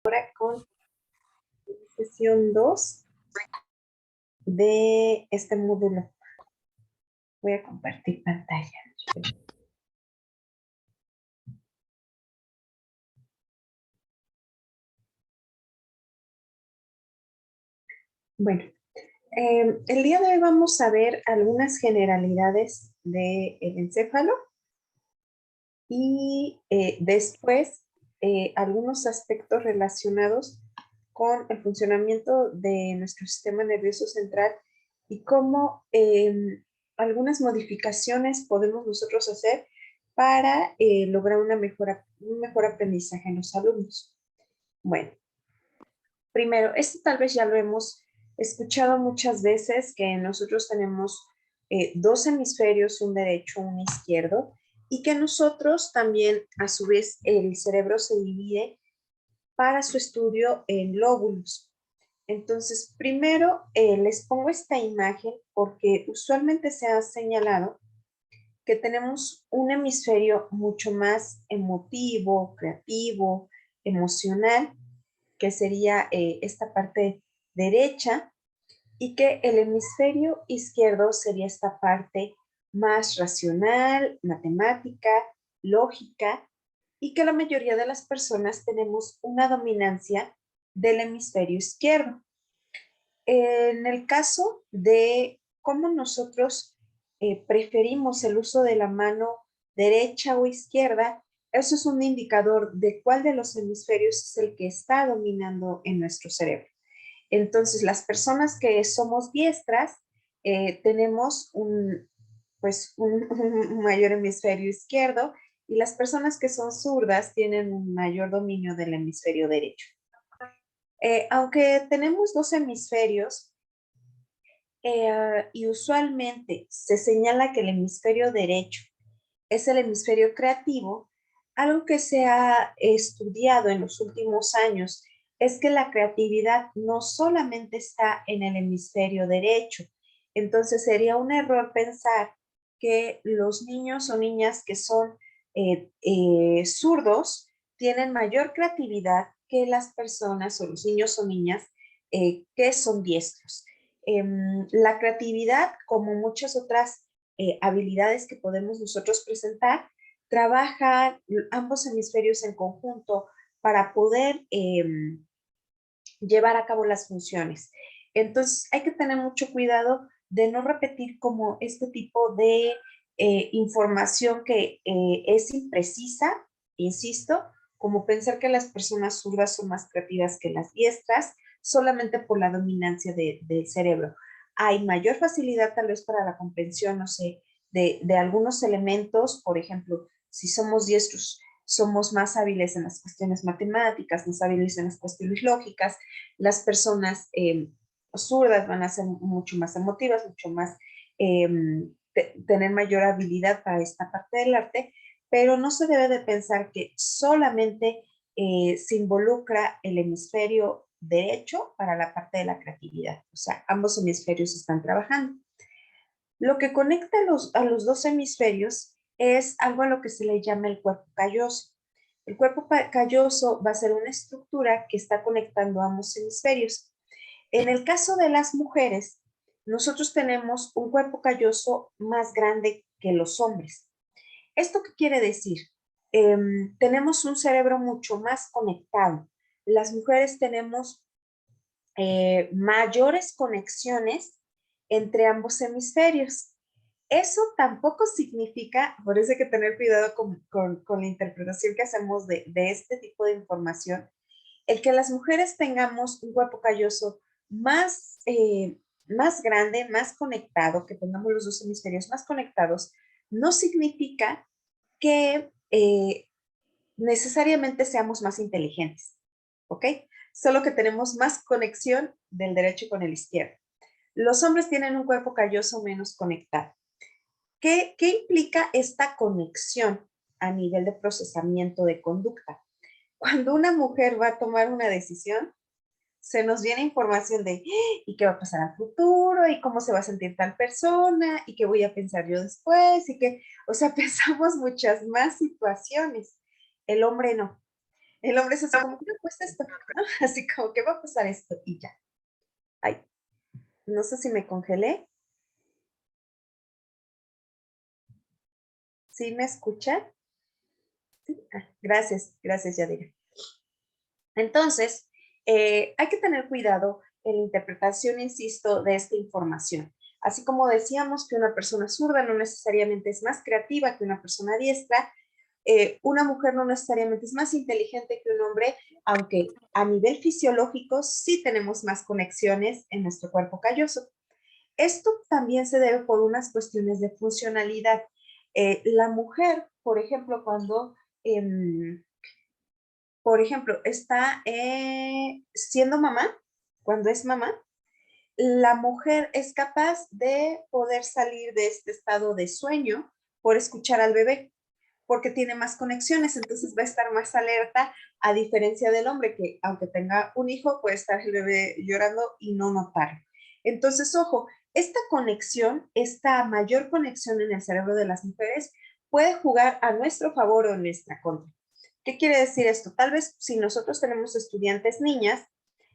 Ahora con sesión 2 de este módulo. Voy a compartir pantalla. Bueno, el día de hoy vamos a ver algunas generalidades del encéfalo y después algunos aspectos relacionados con el funcionamiento de nuestro sistema nervioso central y cómo algunas modificaciones podemos nosotros hacer para lograr un mejor aprendizaje en los alumnos. Bueno, primero, esto tal vez ya lo hemos escuchado muchas veces, que nosotros tenemos dos hemisferios, un derecho, un izquierdo, y que nosotros también, a su vez, el cerebro se divide para su estudio en lóbulos. Entonces, primero les pongo esta imagen porque usualmente se ha señalado que tenemos un hemisferio mucho más emotivo, creativo, emocional, que sería esta parte derecha, y que el hemisferio izquierdo sería esta parte más racional, matemática, lógica, y que la mayoría de las personas tenemos una dominancia del hemisferio izquierdo. En el caso de cómo nosotros preferimos el uso de la mano derecha o izquierda, eso es un indicador de cuál de los hemisferios es el que está dominando en nuestro cerebro. Entonces, las personas que somos diestras tenemos un mayor hemisferio izquierdo, y las personas que son zurdas tienen un mayor dominio del hemisferio derecho. Aunque tenemos dos hemisferios, y usualmente se señala que el hemisferio derecho es el hemisferio creativo, algo que se ha estudiado en los últimos años es que la creatividad no solamente está en el hemisferio derecho. Entonces sería un error pensar que los niños o niñas que son zurdos tienen mayor creatividad que las personas o los niños o niñas que son diestros. La creatividad, como muchas otras habilidades que podemos nosotros presentar, trabajan ambos hemisferios en conjunto para poder llevar a cabo las funciones. Entonces, hay que tener mucho cuidado de no repetir como este tipo de información que es imprecisa, insisto, como pensar que las personas zurdas son más creativas que las diestras, solamente por la dominancia del cerebro. Hay mayor facilidad tal vez para la comprensión, no sé, de algunos elementos. Por ejemplo, si somos diestros, somos más hábiles en las cuestiones matemáticas, más hábiles en las cuestiones lógicas. Las personas zurdas van a ser mucho más emotivas, mucho más, tener mayor habilidad para esta parte del arte, pero no se debe de pensar que solamente se involucra el hemisferio derecho para la parte de la creatividad. O sea, ambos hemisferios están trabajando. Lo que conecta a los dos hemisferios es algo a lo que se le llama el cuerpo calloso. El cuerpo calloso va a ser una estructura que está conectando ambos hemisferios. En el caso de las mujeres, nosotros tenemos un cuerpo calloso más grande que los hombres. ¿Esto qué quiere decir? Tenemos un cerebro mucho más conectado. Las mujeres tenemos mayores conexiones entre ambos hemisferios. Eso tampoco significa, por eso hay que tener cuidado con la interpretación que hacemos de este tipo de información, el que las mujeres tengamos un cuerpo calloso más grande, más conectado, que tengamos los dos hemisferios más conectados, no significa que necesariamente seamos más inteligentes, ¿ok? Solo que tenemos más conexión del derecho con el izquierdo. Los hombres tienen un cuerpo calloso menos conectado. ¿Qué implica esta conexión a nivel de procesamiento de conducta? Cuando una mujer va a tomar una decisión, se nos viene información de ¿y qué va a pasar al futuro? ¿Y cómo se va a sentir tal persona? ¿Y qué voy a pensar yo después? O sea, pensamos muchas más situaciones. El hombre no. El hombre es así como, ¿qué cuesta esto? ¿No? Así como, ¿qué va a pasar esto? Y ya. Ay, no sé si me congelé. ¿Sí me escuchan? ¿Sí? Ah, gracias, gracias, Yadira. Entonces, hay que tener cuidado en la interpretación, insisto, de esta información. Así como decíamos que una persona zurda no necesariamente es más creativa que una persona diestra, una mujer no necesariamente es más inteligente que un hombre, aunque a nivel fisiológico sí tenemos más conexiones en nuestro cuerpo calloso. Esto también se debe por unas cuestiones de funcionalidad. La mujer, por ejemplo, cuando por ejemplo, está siendo mamá, cuando es mamá, la mujer es capaz de poder salir de este estado de sueño por escuchar al bebé, porque tiene más conexiones, entonces va a estar más alerta, a diferencia del hombre que aunque tenga un hijo, puede estar el bebé llorando y no notarlo. Entonces, ojo, esta conexión, esta mayor conexión en el cerebro de las mujeres puede jugar a nuestro favor o en nuestra contra. ¿Qué quiere decir esto? Tal vez si nosotros tenemos estudiantes niñas,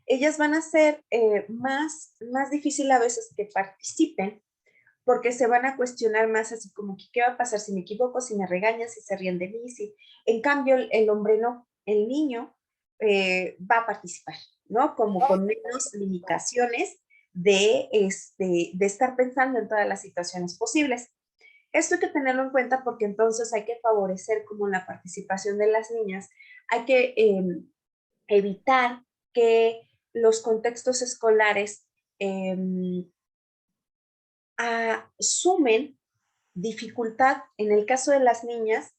ellas van a ser más difícil a veces que participen porque se van a cuestionar más así como que qué va a pasar si me equivoco, si me regañan, si se ríen de mí, si en cambio el hombre no, el niño va a participar, ¿no? Como con menos limitaciones de estar pensando en todas las situaciones posibles. Esto hay que tenerlo en cuenta porque entonces hay que favorecer como la participación de las niñas, hay que evitar que los contextos escolares eh, asumen dificultad en el caso de las niñas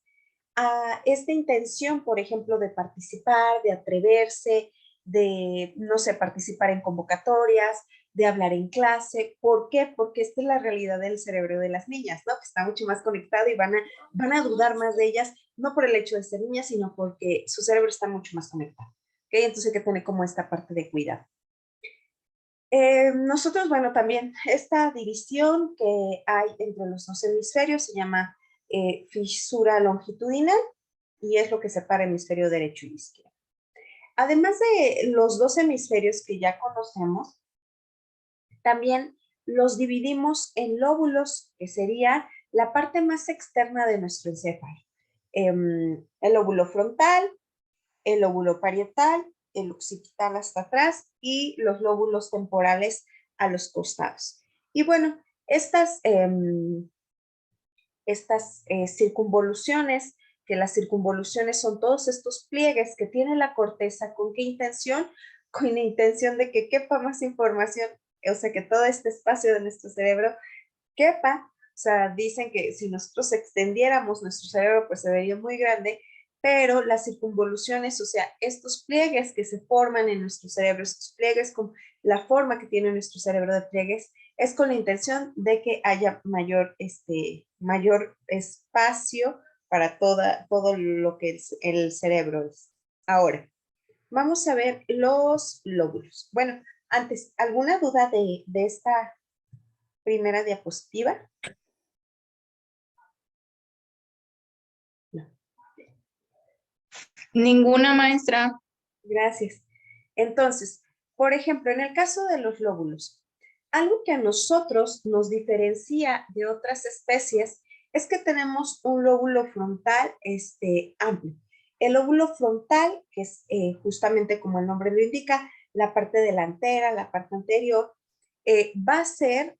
a esta intención, por ejemplo, de participar, de atreverse, de, no sé, participar en convocatorias, de hablar en clase. ¿Por qué? Porque esta es la realidad del cerebro de las niñas, ¿no? Que está mucho más conectado y van a dudar más de ellas, no por el hecho de ser niñas, sino porque su cerebro está mucho más conectado. ¿Okay? Entonces hay que tener como esta parte de cuidado. Nosotros, bueno, también esta división que hay entre los dos hemisferios se llama fisura longitudinal y es lo que separa el hemisferio derecho y izquierdo. Además de los dos hemisferios que ya conocemos, también los dividimos en lóbulos, que sería la parte más externa de nuestro encéfalo. El lóbulo frontal, el lóbulo parietal, el occipital hasta atrás y los lóbulos temporales a los costados. Y bueno, estas circunvoluciones, que las circunvoluciones son todos estos pliegues que tiene la corteza, ¿con qué intención? Con la intención de que quepa más información, o sea, que todo este espacio de nuestro cerebro quepa. O sea, dicen que si nosotros extendiéramos nuestro cerebro, pues se vería muy grande, pero las circunvoluciones, o sea, estos pliegues que se forman en nuestro cerebro, estos pliegues con la forma que tiene nuestro cerebro de pliegues, es con la intención de que haya mayor espacio para todo lo que el cerebro es. Ahora, vamos a ver los lóbulos. Bueno, antes, ¿alguna duda de esta primera diapositiva? No. Ninguna, maestra. Gracias. Entonces, por ejemplo, en el caso de los lóbulos, algo que a nosotros nos diferencia de otras especies es que tenemos un lóbulo frontal amplio. El lóbulo frontal, que es justamente como el nombre lo indica, la parte delantera, la parte anterior, va a ser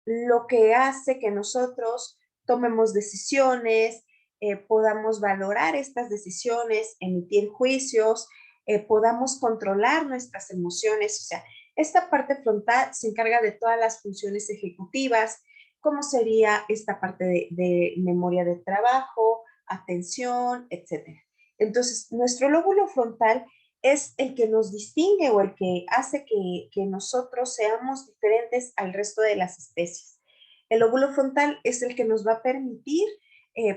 lo que hace que nosotros tomemos decisiones, podamos valorar estas decisiones, emitir juicios, podamos controlar nuestras emociones. O sea, esta parte frontal se encarga de todas las funciones ejecutivas, como sería esta parte de memoria de trabajo, atención, etcétera. Entonces, nuestro lóbulo frontal es el que nos distingue o el que hace que nosotros seamos diferentes al resto de las especies. El lóbulo frontal es el que nos va a permitir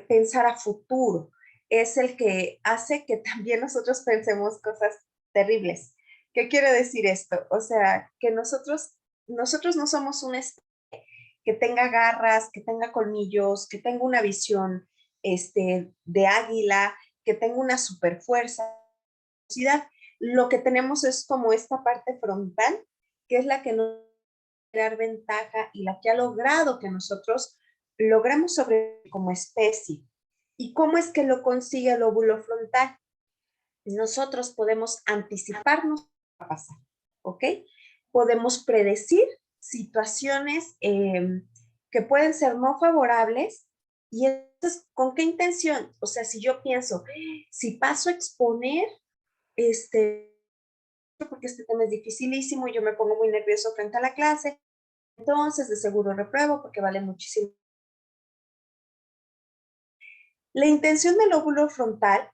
pensar a futuro, es el que hace que también nosotros pensemos cosas terribles. ¿Qué quiere decir esto? O sea, que nosotros no somos un que tenga garras, que tenga colmillos, que tenga una visión de águila, que tenga una super fuerza. Lo que tenemos es como esta parte frontal, que es la que nos va a dar ventaja y la que ha logrado que nosotros logremos sobrevivir como especie. ¿Y cómo es que lo consigue el lóbulo frontal? Nosotros podemos anticiparnos a pasar, ¿ok? Podemos predecir situaciones que pueden ser no favorables. Y entonces, ¿con qué intención? O sea, si yo pienso, si paso a exponer, porque este tema es dificilísimo y yo me pongo muy nervioso frente a la clase, entonces de seguro repruebo porque vale muchísimo. La intención del lóbulo frontal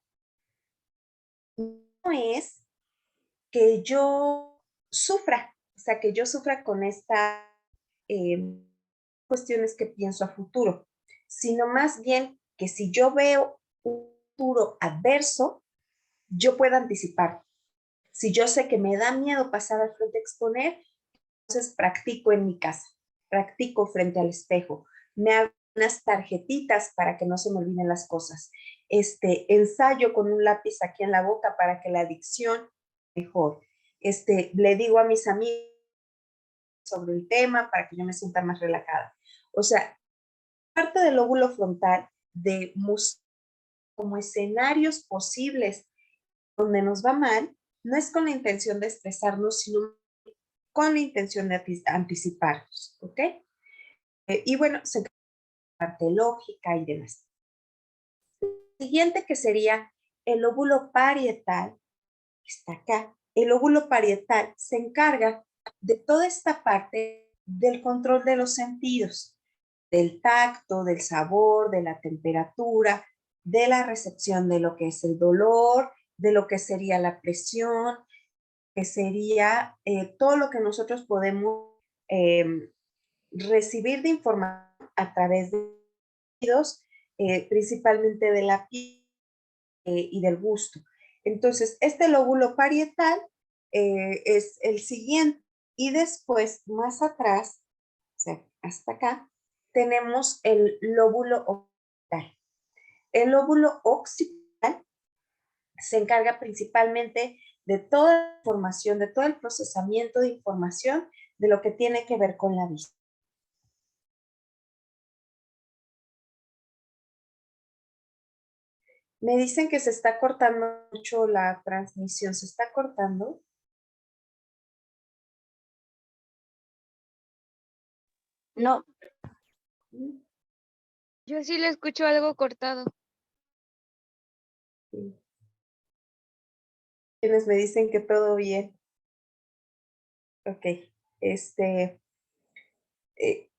no es que yo sufra, o sea, que yo sufra con estas cuestiones que pienso a futuro, sino más bien que si yo veo un futuro adverso, yo pueda anticipar. Si yo sé que me da miedo pasar al frente a exponer, entonces practico en mi casa, practico frente al espejo, me hago unas tarjetitas para que no se me olviden las cosas, ensayo con un lápiz aquí en la boca para que la dicción mejor, le digo a mis amigos sobre el tema para que yo me sienta más relajada. O sea, parte del lóbulo frontal de como escenarios posibles donde nos va mal, no es con la intención de estresarnos, sino con la intención de anticiparnos, ¿ok? Y bueno, se parte lógica y demás. Siguiente que sería el lóbulo parietal, está acá. El lóbulo parietal se encarga de toda esta parte del control de los sentidos, del tacto, del sabor, de la temperatura, de la recepción de lo que es el dolor, de lo que sería la presión, que sería todo lo que nosotros podemos recibir de información a través de sentidos, principalmente de la piel y del gusto. Entonces, este lóbulo parietal es el siguiente. Y después, más atrás, o sea, hasta acá, tenemos el lóbulo occipital. El lóbulo occipital se encarga principalmente de toda la información, de todo el procesamiento de información de lo que tiene que ver con la vista. Me dicen que se está cortando mucho la transmisión. ¿Se está cortando? No, Mm, yo sí le escucho algo cortado. sí. Quienes me dicen que todo bien. Ok. Este, eh,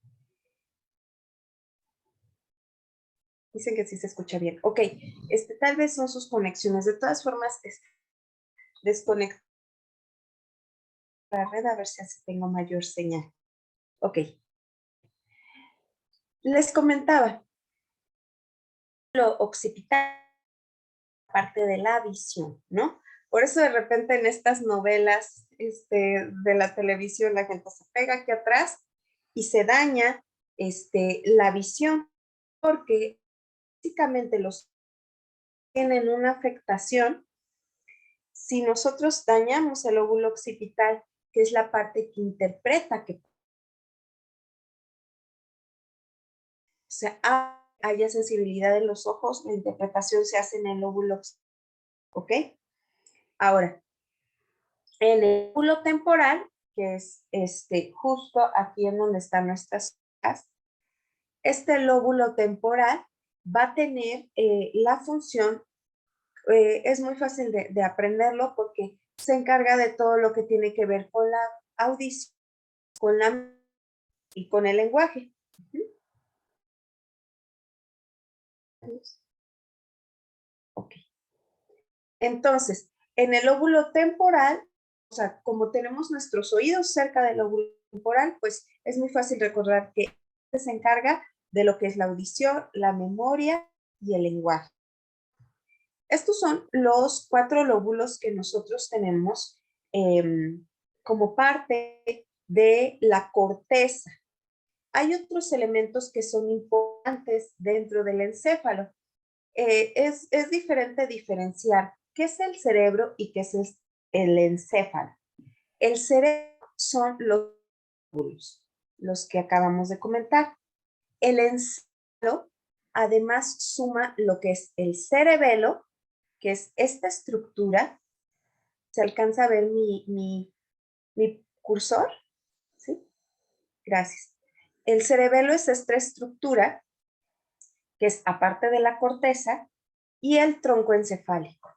dicen que sí se escucha bien. Ok. Tal vez son sus conexiones. De todas formas, desconecto la red a ver si así tengo mayor señal. Ok. Les comentaba, lo occipital, parte de la visión, ¿no? Por eso de repente en estas novelas de la televisión la gente se pega aquí atrás y se daña la visión porque básicamente los tienen una afectación si nosotros dañamos el lóbulo occipital, que es la parte que interpreta que, o sea, haya sensibilidad en los ojos, la interpretación se hace en el lóbulo occipital, ¿ok? Ahora, en el lóbulo temporal, que es justo aquí en donde están nuestras orejas, este lóbulo temporal va a tener la función, es muy fácil de aprenderlo porque se encarga de todo lo que tiene que ver con la audición, con la y con el lenguaje. Ok. Entonces, en el lóbulo temporal, o sea, como tenemos nuestros oídos cerca del lóbulo temporal, pues es muy fácil recordar que se encarga de lo que es la audición, la memoria y el lenguaje. Estos son los 4 lóbulos que nosotros tenemos como parte de la corteza. Hay otros elementos que son importantes dentro del encéfalo. es diferente diferenciar qué es el cerebro y qué es el encéfalo. El cerebro son los lóbulos, los que acabamos de comentar. El encéfalo además suma lo que es el cerebelo, que es esta estructura. ¿Se alcanza a ver mi cursor? ¿Sí? Gracias. El cerebelo es esta estructura que es aparte de la corteza y el tronco encefálico.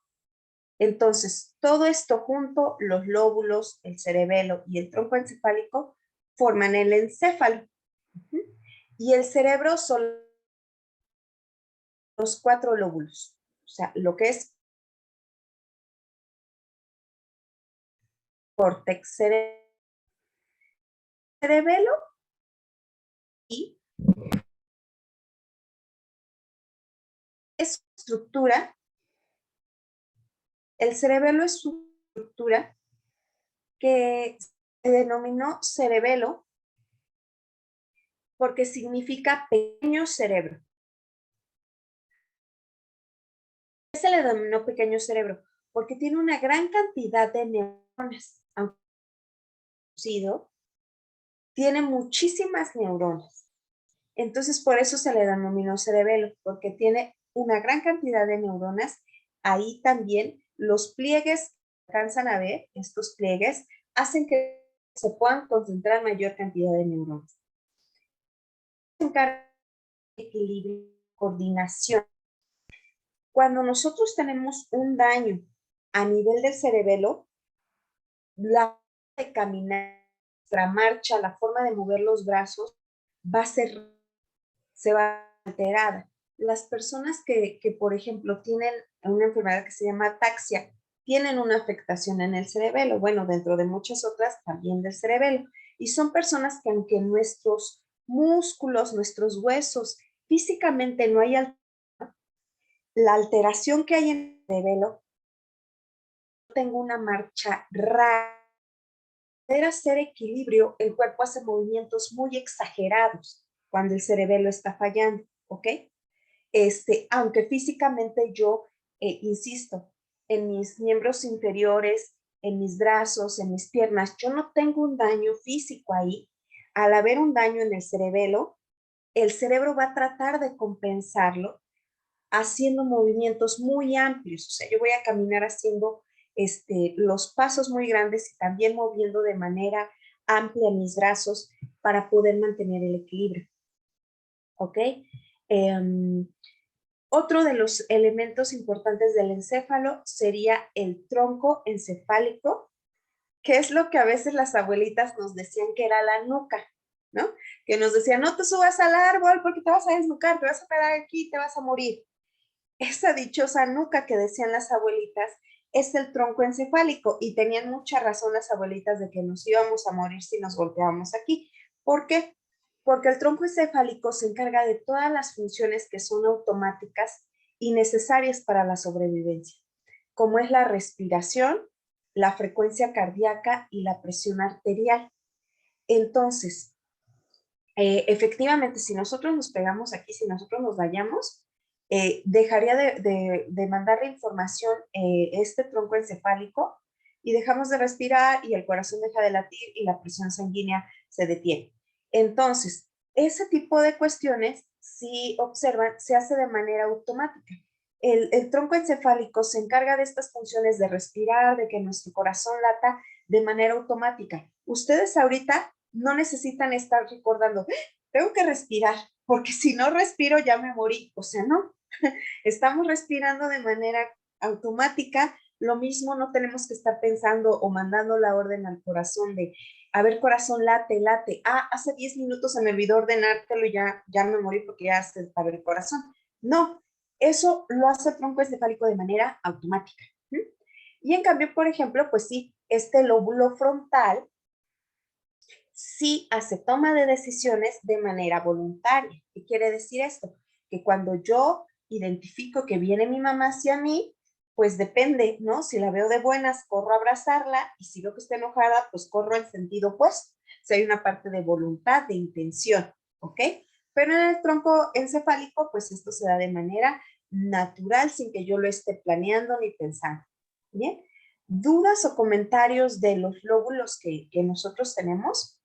Entonces, todo esto junto, los lóbulos, el cerebelo y el tronco encefálico, forman el encéfalo. Y el cerebro son los 4 lóbulos. O sea, lo que es córtex cerebelo y es estructura. El cerebelo es su estructura que se denominó cerebelo porque significa pequeño cerebro. ¿Qué se le denominó pequeño cerebro? Porque tiene una gran cantidad de neuronas, aunque tiene muchísimas neuronas. Entonces, por eso se le denominó cerebelo, porque tiene una gran cantidad de neuronas. Ahí también los pliegues que alcanzan a ver, estos pliegues, hacen que se puedan concentrar mayor cantidad de neuronas. Se encarga de equilibrio, coordinación. Cuando nosotros tenemos un daño a nivel del cerebelo, la forma de caminar, nuestra marcha, la forma de mover los brazos se va alterada. Las personas que, por ejemplo, tienen una enfermedad que se llama ataxia, tienen una afectación en el cerebelo, bueno, dentro de muchas otras también del cerebelo, y son personas que aunque nuestros músculos, nuestros huesos, físicamente no hay la alteración que hay en el cerebelo, tengo una marcha rara. Para hacer equilibrio, el cuerpo hace movimientos muy exagerados cuando el cerebelo está fallando, ¿ok? Aunque físicamente yo, insisto, en mis miembros inferiores, en mis brazos, en mis piernas, yo no tengo un daño físico ahí. Al haber un daño en el cerebelo, el cerebro va a tratar de compensarlo haciendo movimientos muy amplios. O sea, yo voy a caminar haciendo los pasos muy grandes y también moviendo de manera amplia mis brazos para poder mantener el equilibrio. ¿Ok? Otro de los elementos importantes del encéfalo sería el tronco encefálico, que es lo que a veces las abuelitas nos decían que era la nuca, ¿no? Que nos decían, no te subas al árbol porque te vas a desnucar, te vas a pegar aquí, te vas a morir. Esa dichosa nuca que decían las abuelitas es el tronco encefálico y tenían mucha razón las abuelitas de que nos íbamos a morir si nos golpeábamos aquí. ¿Por qué? Porque el tronco encefálico se encarga de todas las funciones que son automáticas y necesarias para la sobrevivencia, como es la respiración, la frecuencia cardíaca y la presión arterial. Entonces, efectivamente, si nosotros nos pegamos aquí, si nosotros nos vayamos, dejaría de mandarle información este tronco encefálico y dejamos de respirar y el corazón deja de latir y la presión sanguínea se detiene. Entonces, ese tipo de cuestiones, si observan, se hace de manera automática. El tronco encefálico se encarga de estas funciones de respirar, de que nuestro corazón lata de manera automática. Ustedes ahorita no necesitan estar recordando, tengo que respirar, porque si no respiro ya me morí. O sea, no, estamos respirando de manera automática. Lo mismo no tenemos que estar pensando o mandando la orden al corazón de, a ver, corazón, late, late. Ah, hace 10 minutos se me olvidó ordenártelo y ya me morí porque ya se para el corazón. No, eso lo hace el tronco encefálico de manera automática. Y en cambio, por ejemplo, pues sí, este lóbulo frontal sí hace toma de decisiones de manera voluntaria. ¿Qué quiere decir esto? Que cuando yo identifico que viene mi mamá hacia mí, pues depende, ¿no? Si la veo de buenas, corro a abrazarla y si veo que está enojada, pues corro en sentido opuesto. Si hay una parte de voluntad, de intención, ¿ok? Pero en el tronco encefálico, pues esto se da de manera natural sin que yo lo esté planeando ni pensando. ¿Bien? ¿Dudas o comentarios de los lóbulos que nosotros tenemos?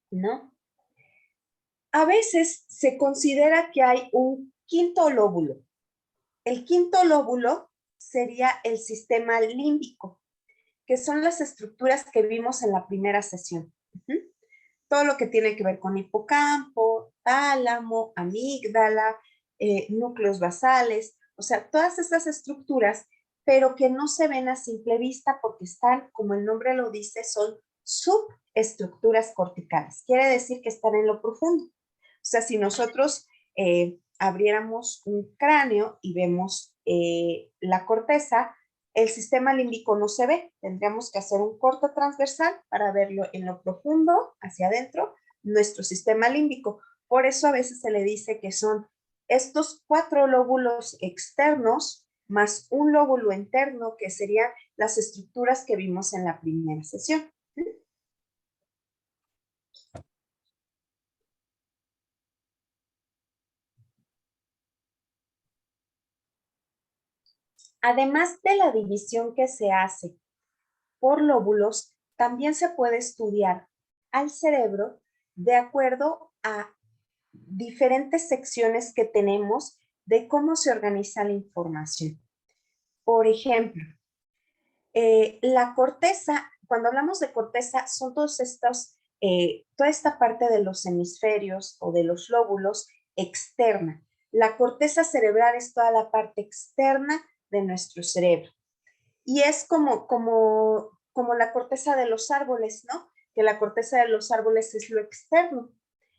¿No? A veces se considera que hay un quinto lóbulo. El quinto lóbulo sería el sistema límbico, que son las estructuras que vimos en la primera sesión. Todo lo que tiene que ver con hipocampo, tálamo, amígdala, núcleos basales, o sea, todas estas estructuras, pero que no se ven a simple vista porque están, como el nombre lo dice, son subestructuras corticales. Quiere decir que están en lo profundo. O sea, si nosotros abriéramos un cráneo y vemos la corteza, el sistema límbico no se ve. Tendríamos que hacer un corte transversal para verlo en lo profundo, hacia adentro, nuestro sistema límbico. Por eso a veces se le dice que son estos 4 lóbulos externos más un lóbulo interno, que serían las estructuras que vimos en la primera sesión. Además de la división que se hace por lóbulos, también se puede estudiar al cerebro de acuerdo a diferentes secciones que tenemos de cómo se organiza la información. Por ejemplo, la corteza, cuando hablamos de corteza, son todos estos, toda esta parte de los hemisferios o de los lóbulos externa. La corteza cerebral es toda la parte externa de nuestro cerebro. Y es como la corteza de los árboles, ¿no? Que la corteza de los árboles es lo externo.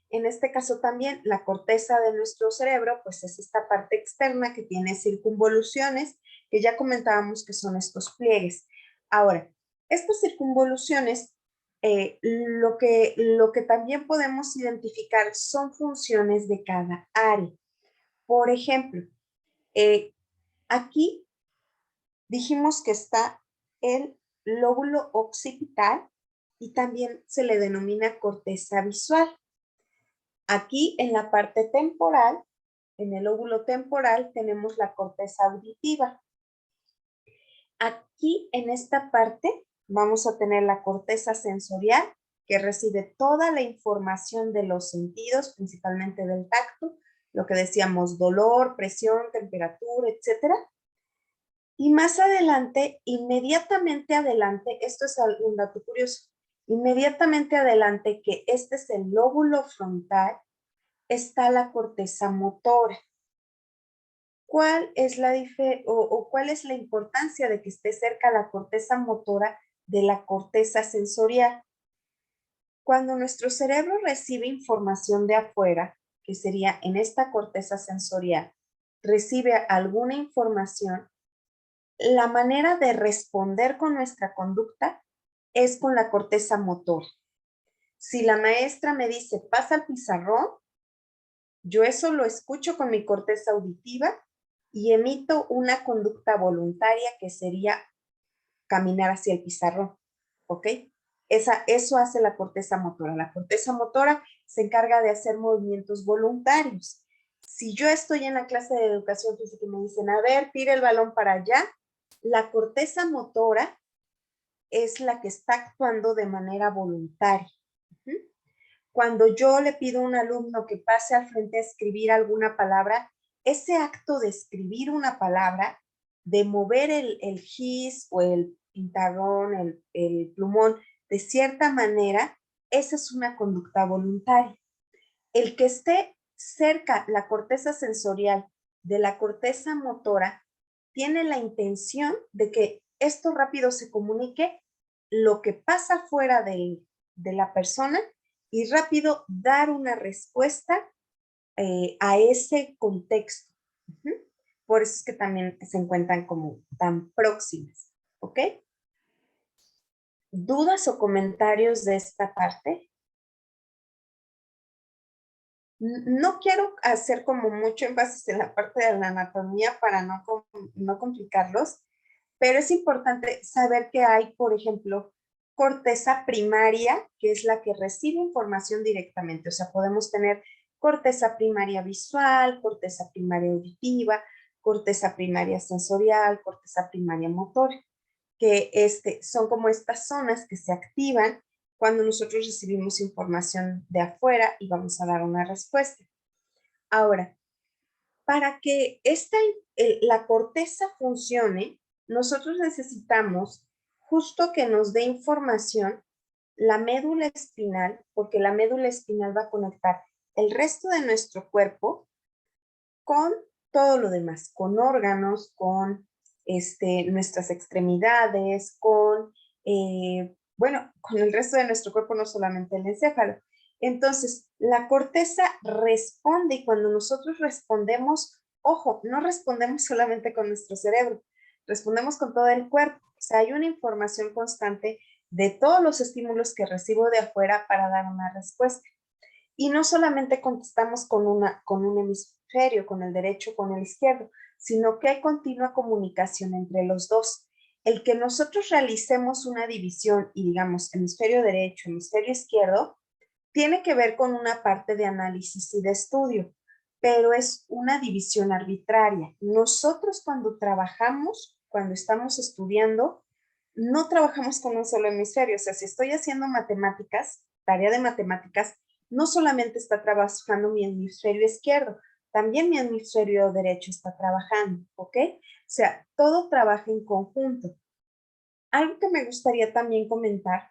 En este caso también la corteza de nuestro cerebro, pues es esta parte externa que tiene circunvoluciones, que ya comentábamos que son estos pliegues. Ahora, estas circunvoluciones, lo que también podemos identificar son funciones de cada área. Por ejemplo, aquí dijimos que está el lóbulo occipital y también se le denomina corteza visual. Aquí en la parte temporal, en el lóbulo temporal, tenemos la corteza auditiva. Aquí en esta parte vamos a tener la corteza sensorial, que recibe toda la información de los sentidos, principalmente del tacto, lo que decíamos, dolor, presión, temperatura, etcétera. Y más adelante, inmediatamente adelante, esto es un dato curioso, inmediatamente adelante, que este es el lóbulo frontal, está la corteza motora. ¿Cuál es cuál es la importancia de que esté cerca la corteza motora de la corteza sensorial? Cuando nuestro cerebro recibe información de afuera, que sería en esta corteza sensorial, recibe alguna información, la manera de responder con nuestra conducta es con la corteza motora. Si la maestra me dice, pasa al pizarrón, yo eso lo escucho con mi corteza auditiva y emito una conducta voluntaria que sería caminar hacia el pizarrón, ¿ok? Eso hace la corteza motora. La corteza motora se encarga de hacer movimientos voluntarios. Si yo estoy en la clase de educación física y me dicen, a ver, tira el balón para allá, la corteza motora es la que está actuando de manera voluntaria. Cuando yo le pido a un alumno que pase al frente a escribir alguna palabra, ese acto de escribir una palabra, de mover el gis o el pintarrón, el plumón, de cierta manera, esa es una conducta voluntaria. El que esté cerca la corteza sensorial de la corteza motora tiene la intención de que esto rápido se comunique lo que pasa fuera de la persona y rápido dar una respuesta a ese contexto. Por eso es que también se encuentran como tan próximas, ¿ok? ¿Dudas o comentarios de esta parte? No quiero hacer como mucho énfasis en la parte de la anatomía para no complicarlos, pero es importante saber que hay, por ejemplo, corteza primaria, que es la que recibe información directamente. O sea, podemos tener corteza primaria visual, corteza primaria auditiva, corteza primaria sensorial, corteza primaria motora, que son como estas zonas que se activan cuando nosotros recibimos información de afuera y vamos a dar una respuesta. Ahora, para que la corteza funcione, nosotros necesitamos justo que nos dé información la médula espinal, porque la médula espinal va a conectar el resto de nuestro cuerpo con todo lo demás, con órganos, con nuestras extremidades, con, bueno, con el resto de nuestro cuerpo, no solamente el encéfalo. Entonces, la corteza responde y cuando nosotros respondemos, ojo, no respondemos solamente con nuestro cerebro, respondemos con todo el cuerpo. O sea, hay una información constante de todos los estímulos que recibo de afuera para dar una respuesta. Y no solamente contestamos con un hemisferio, con el derecho, con el izquierdo, sino que hay continua comunicación entre los dos. El que nosotros realicemos una división y digamos hemisferio derecho, hemisferio izquierdo, tiene que ver con una parte de análisis y de estudio, pero es una división arbitraria. Nosotros cuando trabajamos, cuando estamos estudiando, no trabajamos con un solo hemisferio. O sea, si estoy haciendo matemáticas, tarea de matemáticas, no solamente está trabajando mi hemisferio izquierdo, también mi hemisferio derecho está trabajando, ¿ok? O sea, todo trabaja en conjunto. Algo que me gustaría también comentar,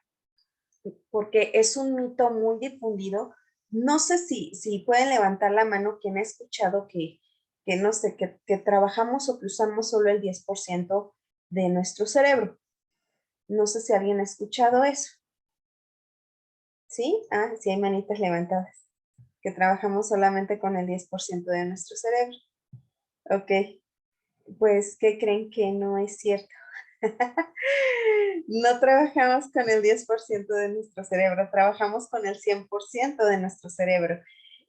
porque es un mito muy difundido, no sé si pueden levantar la mano quien ha escuchado que no sé, que trabajamos o que usamos solo el 10% de nuestro cerebro. No sé si alguien ha escuchado eso. ¿Sí? Ah, sí hay manitas levantadas. Que trabajamos solamente con el 10% de nuestro cerebro. Ok, pues, ¿qué creen que no es cierto? No trabajamos con el 10% de nuestro cerebro, trabajamos con el 100% de nuestro cerebro.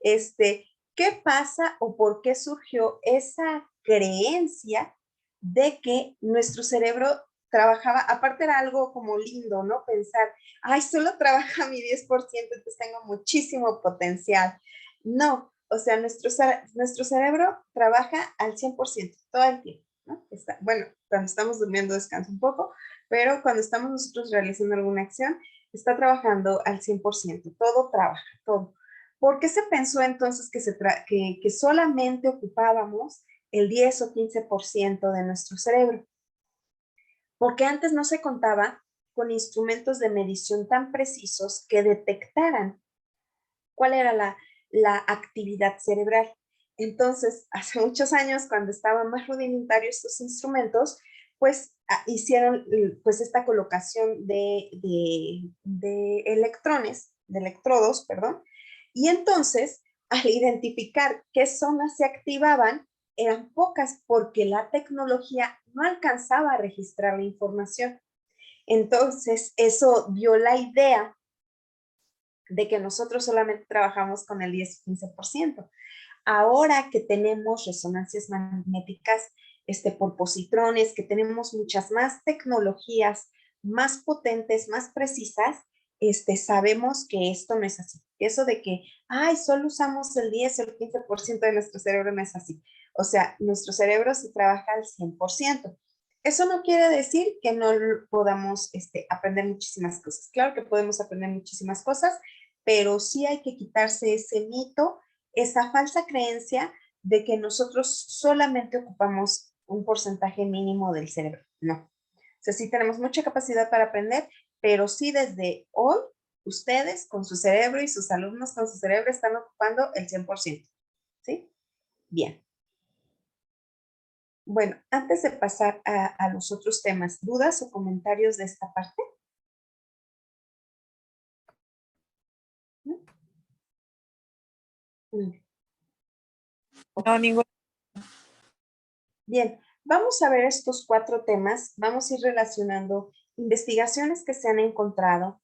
¿Qué pasa o por qué surgió esa creencia de que nuestro cerebro trabajaba, aparte era algo como lindo, ¿no? Pensar, ay, solo trabaja mi 10%, entonces tengo muchísimo potencial. No, o sea, nuestro cerebro trabaja al 100% todo el tiempo, ¿no? Bueno, cuando estamos durmiendo descansa un poco, pero cuando estamos nosotros realizando alguna acción, está trabajando al 100%, todo trabaja, todo. ¿Por qué se pensó entonces que solamente ocupábamos el 10 o 15% de nuestro cerebro? Porque antes no se contaba con instrumentos de medición tan precisos que detectaran cuál era la actividad cerebral. Entonces, hace muchos años, cuando estaban más rudimentarios estos instrumentos, pues hicieron pues esta colocación de electrones, de electrodos, perdón, y entonces, al identificar qué zonas se activaban, eran pocas porque la tecnología no alcanzaba a registrar la información. Entonces, eso dio la idea de que nosotros solamente trabajamos con el 10-15%. Ahora que tenemos resonancias magnéticas por positrones, que tenemos muchas más tecnologías más potentes, más precisas, sabemos que esto no es así. Eso de que, ay, solo usamos el 10 o el 15% de nuestro cerebro no es así. O sea, nuestro cerebro se trabaja al 100%. Eso no quiere decir que no podamos aprender muchísimas cosas. Claro que podemos aprender muchísimas cosas, pero sí hay que quitarse ese mito, esa falsa creencia de que nosotros solamente ocupamos un porcentaje mínimo del cerebro. No. O sea, sí tenemos mucha capacidad para aprender, pero sí desde hoy, ustedes con su cerebro y sus alumnos con su cerebro están ocupando el 100%. ¿Sí? Bien. Bueno, antes de pasar a los otros temas, ¿dudas o comentarios de esta parte? ¿No? No, ningún. Bien, vamos a ver estos 4 temas. Vamos a ir relacionando investigaciones que se han encontrado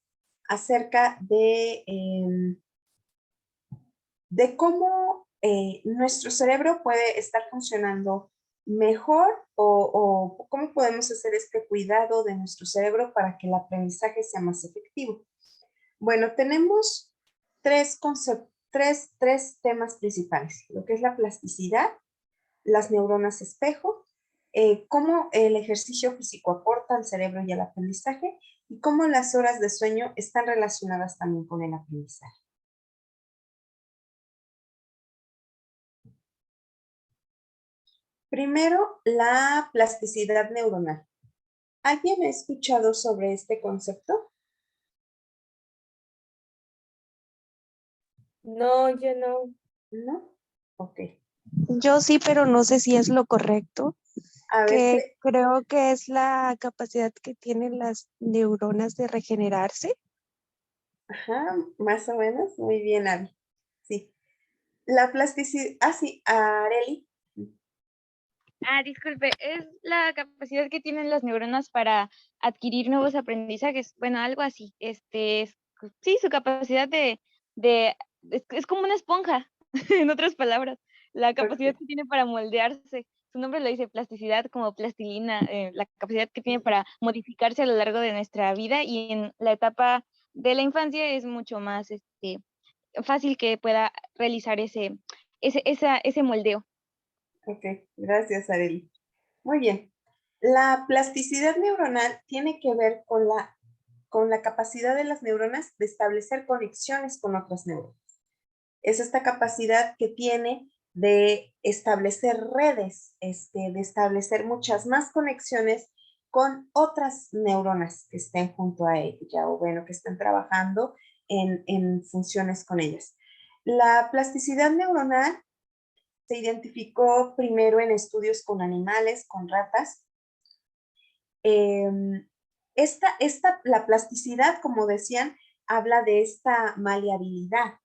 acerca de cómo nuestro cerebro puede estar funcionando mejor o cómo podemos hacer este cuidado de nuestro cerebro para que el aprendizaje sea más efectivo. Bueno, tenemos tres temas principales, lo que es la plasticidad, las neuronas espejo, cómo el ejercicio físico aporta al cerebro y al aprendizaje y cómo las horas de sueño están relacionadas también con el aprendizaje. Primero, la plasticidad neuronal. ¿Alguien ha escuchado sobre este concepto? No, yo no. ¿No? Ok. Yo sí, pero no sé si es lo correcto, A ver, que creo que es la capacidad que tienen las neuronas de regenerarse. ajá, más o menos. Muy bien, Abby. Sí. La plasticidad, sí, Areli. Disculpe, es la capacidad que tienen las neuronas para adquirir nuevos aprendizajes. Bueno, algo así. Sí, su capacidad es como una esponja, en otras palabras. La capacidad Ok, que tiene para moldearse. Su nombre lo dice, plasticidad, como plastilina, la capacidad que tiene para modificarse a lo largo de nuestra vida y en la etapa de la infancia es mucho más fácil que pueda realizar ese moldeo. ok, gracias, Areli. Muy bien. La plasticidad neuronal tiene que ver con la capacidad de las neuronas de establecer conexiones con otras neuronas. Es esta capacidad que tiene de establecer redes, de establecer muchas más conexiones con otras neuronas que estén junto a ella o bueno, que estén trabajando en funciones con ellas. La plasticidad neuronal se identificó primero en estudios con animales, con ratas. Eh, la plasticidad, como decían, habla de esta maleabilidad,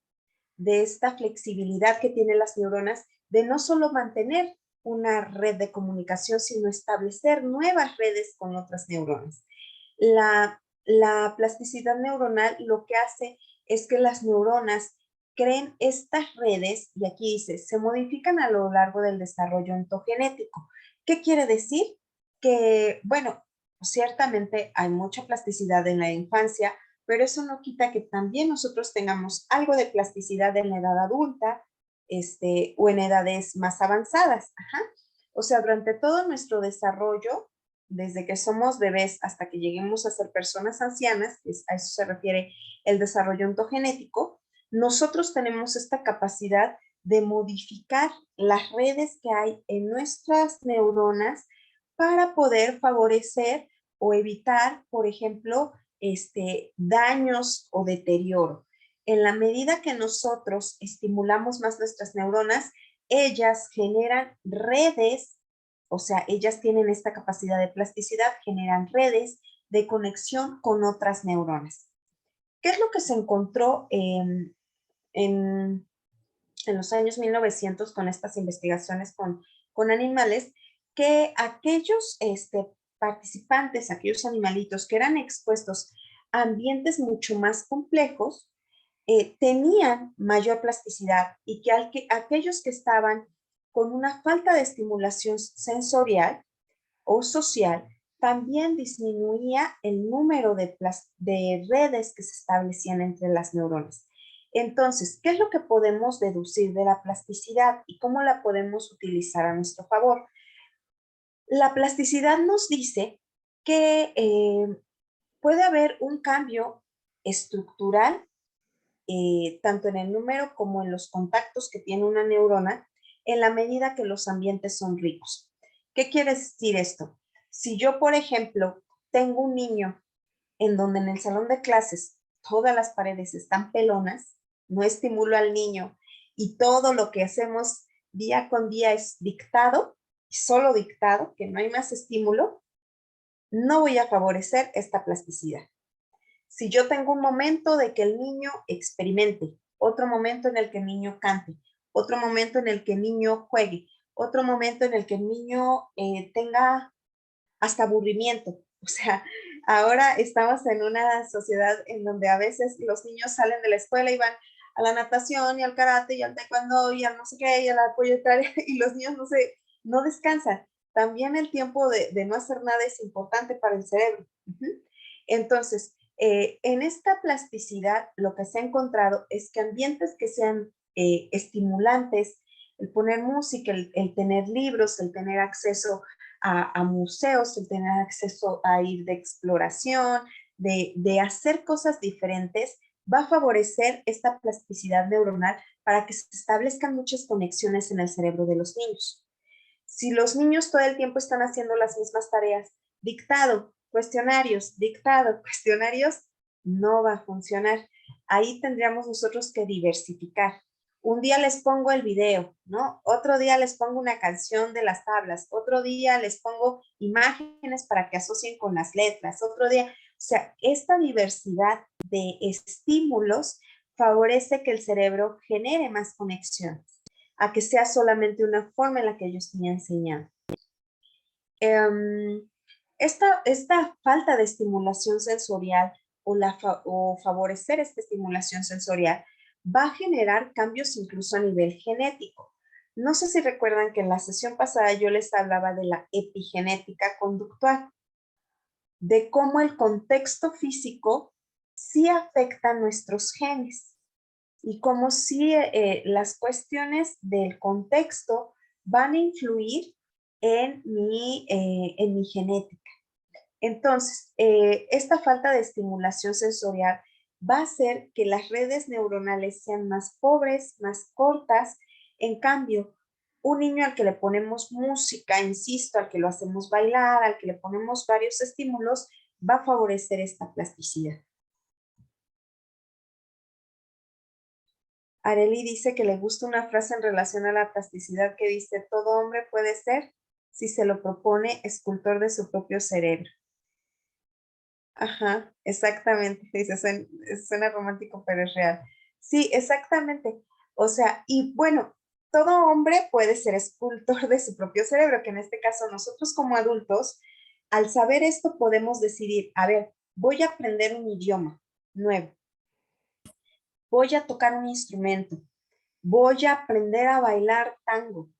de esta flexibilidad que tienen las neuronas de no solo mantener una red de comunicación, sino establecer nuevas redes con otras neuronas. La plasticidad neuronal lo que hace es que las neuronas creen estas redes, y aquí dice, se modifican a lo largo del desarrollo ontogenético. ¿Qué quiere decir? Que, bueno, ciertamente hay mucha plasticidad en la infancia, pero eso no quita que también nosotros tengamos algo de plasticidad en la edad adulta, o en edades más avanzadas. Ajá. O sea, durante todo nuestro desarrollo, desde que somos bebés hasta que lleguemos a ser personas ancianas, que a eso se refiere el desarrollo ontogenético, nosotros tenemos esta capacidad de modificar las redes que hay en nuestras neuronas para poder favorecer o evitar, por ejemplo, daños o deterioro. En la medida que nosotros estimulamos más nuestras neuronas, ellas generan redes, o sea, ellas tienen esta capacidad de plasticidad, generan redes de conexión con otras neuronas. ¿Qué es lo que se encontró en los años 1900 con estas investigaciones con animales? Que aquellos participantes, aquellos animalitos que eran expuestos a ambientes mucho más complejos, tenían mayor plasticidad y que aquellos que estaban con una falta de estimulación sensorial o social, también disminuía el número de redes que se establecían entre las neuronas. Entonces, ¿qué es lo que podemos deducir de la plasticidad y cómo la podemos utilizar a nuestro favor? La plasticidad nos dice que puede haber un cambio estructural, tanto en el número como en los contactos que tiene una neurona, en la medida que los ambientes son ricos. ¿Qué quiere decir esto? Si yo, por ejemplo, tengo un niño en donde en el salón de clases todas las paredes están pelonas, no estimulo al niño y todo lo que hacemos día con día es dictado, solo dictado, que no hay más estímulo, no voy a favorecer esta plasticidad. Si yo tengo un momento de que el niño experimente, otro momento en el que el niño cante, otro momento en el que el niño juegue, otro momento en el que el niño tenga hasta aburrimiento. O sea, ahora estamos en una sociedad en donde a veces los niños salen de la escuela y van a la natación y al karate y al taekwondo y al no sé qué y al apoyo y los niños no descansan. También el tiempo de no hacer nada es importante para el cerebro. Entonces, en esta plasticidad lo que se ha encontrado es que ambientes que sean estimulantes, el poner música, el tener libros, el tener acceso a museos, el tener acceso a ir de exploración, de hacer cosas diferentes, va a favorecer esta plasticidad neuronal para que se establezcan muchas conexiones en el cerebro de los niños. Si los niños todo el tiempo están haciendo las mismas tareas, dictado, cuestionarios, no va a funcionar. Ahí tendríamos nosotros que diversificar. Un día les pongo el video, ¿no? Otro día les pongo una canción de las tablas, otro día les pongo imágenes para que asocien con las letras, otro día, o sea, esta diversidad de estímulos favorece que el cerebro genere más conexiones, a que sea solamente una forma en la que ellos estén enseñando. Esta falta de estimulación sensorial o favorecer esta estimulación sensorial va a generar cambios incluso a nivel genético. No sé si recuerdan que en la sesión pasada yo les hablaba de la epigenética conductual, de cómo el contexto físico sí afecta a nuestros genes y cómo sí las cuestiones del contexto van a influir en mi genética. Entonces, esta falta de estimulación sensorial va a hacer que las redes neuronales sean más pobres, más cortas. En cambio, un niño al que le ponemos música, insisto, al que lo hacemos bailar, al que le ponemos varios estímulos, va a favorecer esta plasticidad. Areli dice que le gusta una frase en relación a la plasticidad que dice: todo hombre puede ser, si se lo propone, escultor de su propio cerebro. Ajá, exactamente. Dice, suena romántico, pero es real. Sí, exactamente. O sea, y bueno, todo hombre puede ser escultor de su propio cerebro, que en este caso nosotros como adultos, al saber esto podemos decidir, a ver, voy a aprender un idioma nuevo, voy a tocar un instrumento, voy a aprender a bailar tango,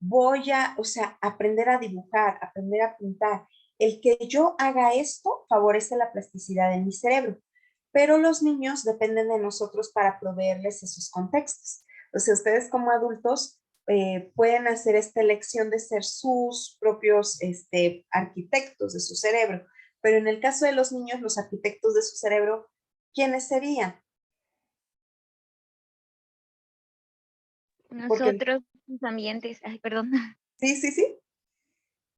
o sea, aprender a dibujar, aprender a pintar. El que yo haga esto favorece la plasticidad de mi cerebro, pero los niños dependen de nosotros para proveerles esos contextos. O sea, ustedes como adultos pueden hacer esta elección de ser sus propios arquitectos de su cerebro, pero en el caso de los niños, los arquitectos de su cerebro, ¿quiénes serían? Porque Nosotros, los ambientes, ay, perdón. sí.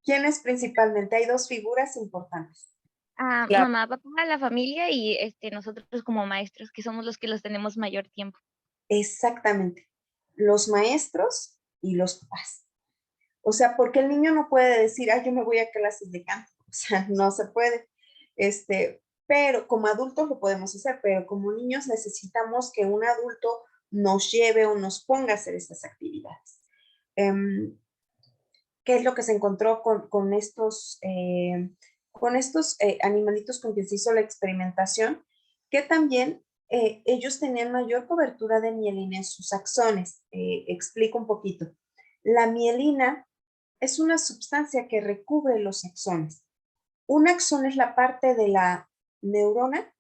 ¿Quiénes principalmente? Hay dos figuras importantes. Claro. Mamá, papá, la familia y nosotros como maestros, que somos los que los tenemos mayor tiempo. Exactamente. Los maestros y los papás. O sea, porque el niño no puede decir, yo me voy a clases de canto. O sea, no se puede. Pero como adultos lo podemos hacer, pero como niños necesitamos que un adulto nos lleve o nos ponga a hacer estas actividades. ¿Qué es lo que se encontró con estos animalitos con quien se hizo la experimentación? Que también ellos tenían mayor cobertura de mielina en sus axones. Explico un poquito. La mielina es una sustancia que recubre los axones. Un axón es la parte de la neurona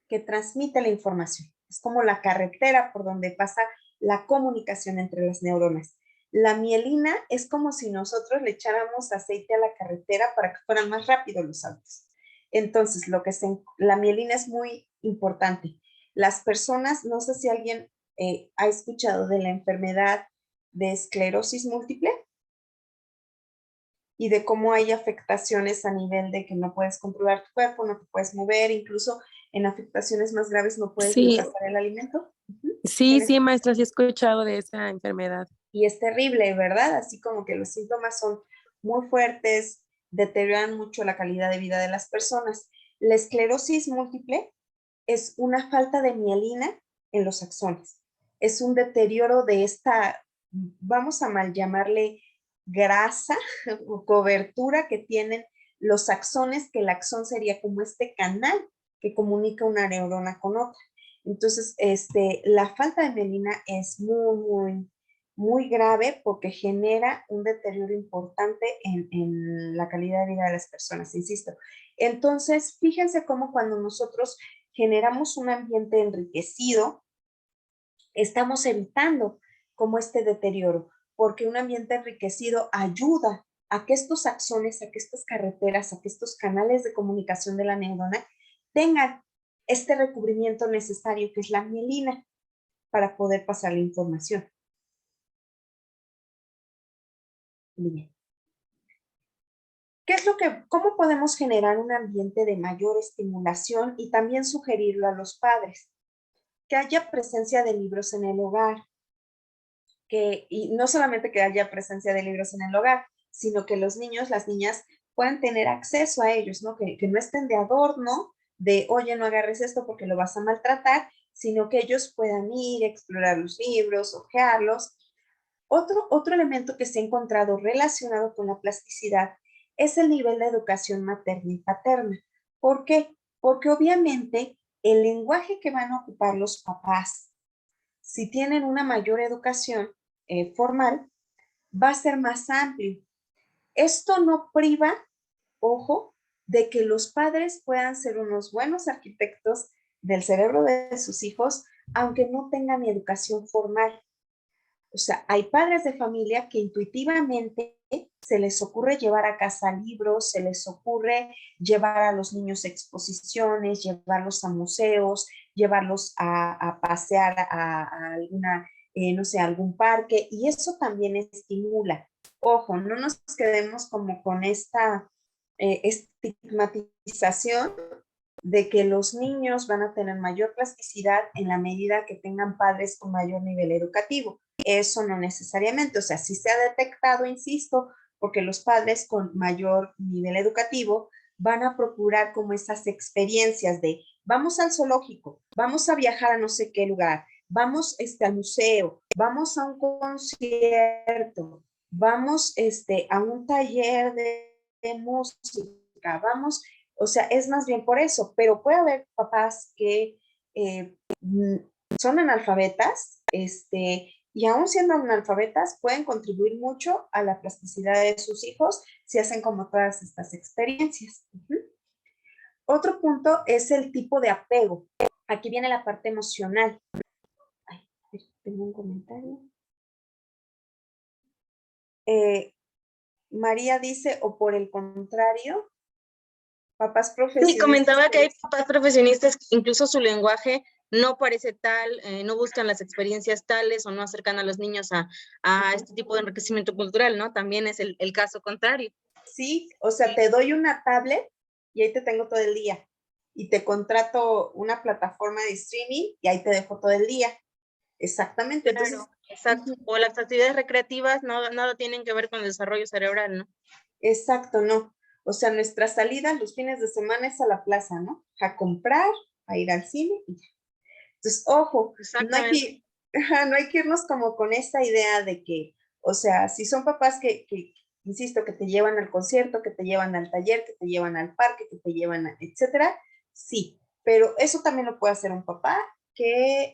que transmite la información. Es como la carretera por donde pasa la comunicación entre las neuronas. La mielina es como si nosotros le echáramos aceite a la carretera para que fueran más rápidos los autos. Entonces, la mielina es muy importante. Las personas, no sé si alguien ha escuchado de la enfermedad de esclerosis múltiple y de cómo hay afectaciones a nivel de que no puedes controlar tu cuerpo, no te puedes mover, incluso en afectaciones más graves no puedes ni Sí, pasar el alimento. sí, maestra, sí he escuchado de esa enfermedad. Y es terrible, ¿verdad? Así como que los síntomas son muy fuertes, deterioran mucho la calidad de vida de las personas. La esclerosis múltiple es una falta de mielina en los axones. Es un deterioro de esta, vamos a mal llamarle grasa o cobertura que tienen los axones, que el axón sería como este canal que comunica una neurona con otra. Entonces, la falta de mielina es muy grave porque genera un deterioro importante en la calidad de vida de las personas, insisto. Entonces, fíjense cómo cuando nosotros generamos un ambiente enriquecido, estamos evitando como este deterioro, porque un ambiente enriquecido ayuda a que estos axones, a que estas carreteras, a que estos canales de comunicación de la neurona tengan este recubrimiento necesario que es la mielina para poder pasar la información. Bien. ¿Cómo podemos generar un ambiente de mayor estimulación y también sugerirlo a los padres? Que haya presencia de libros en el hogar, y no solamente que haya presencia de libros en el hogar, sino que los niños, las niñas puedan tener acceso a ellos, ¿no? Que no estén de adorno, de, oye, no agarres esto porque lo vas a maltratar, sino que ellos puedan ir, explorar los libros, hojearlos. Otro elemento que se ha encontrado relacionado con la plasticidad es el nivel de educación materna y paterna. ¿Por qué? Porque obviamente el lenguaje que van a ocupar los papás, si tienen una mayor educación formal, va a ser más amplio. Esto no priva, ojo, de que los padres puedan ser unos buenos arquitectos del cerebro de sus hijos, aunque no tengan educación formal. O sea, hay padres de familia que intuitivamente se les ocurre llevar a casa libros, se les ocurre llevar a los niños a exposiciones, llevarlos a museos, llevarlos a pasear a alguna, no sé, algún parque, y eso también estimula. Ojo, no nos quedemos como con esta estigmatización de que los niños van a tener mayor plasticidad en la medida que tengan padres con mayor nivel educativo. Eso no necesariamente, o sea, sí se ha detectado, insisto, porque los padres con mayor nivel educativo van a procurar como esas experiencias de vamos al zoológico, vamos a viajar a no sé qué lugar, vamos al museo, vamos a un concierto, vamos a un taller de música, vamos, o sea, es más bien por eso, pero puede haber papás que son analfabetas, y aún siendo analfabetas pueden contribuir mucho a la plasticidad de sus hijos si hacen como todas estas experiencias. Otro punto es el tipo de apego. Aquí viene la parte emocional. Ay, tengo un comentario. María dice, o por el contrario, papás profesionistas. Sí, comentaba que hay papás profesionistas que incluso su lenguaje no parece tal, no buscan las experiencias tales o no acercan a los niños a este tipo de enriquecimiento cultural, ¿no? También es el caso contrario. Sí, o sea, te doy una tablet y ahí te tengo todo el día. Y te contrato una plataforma de streaming y ahí te dejo todo el día. Exactamente. Claro, Entonces, exacto. O las actividades recreativas nada tienen que ver con el desarrollo cerebral, ¿no? exacto, no. O sea, nuestra salida los fines de semana es a la plaza, ¿no? A comprar, a ir al cine y ya. Entonces, ojo, no hay que irnos como con esta idea de que, o sea, si son papás que, insisto, que te llevan al concierto, que te llevan al taller, que te llevan al parque, que te llevan a, etcétera, sí, pero eso también lo puede hacer un papá que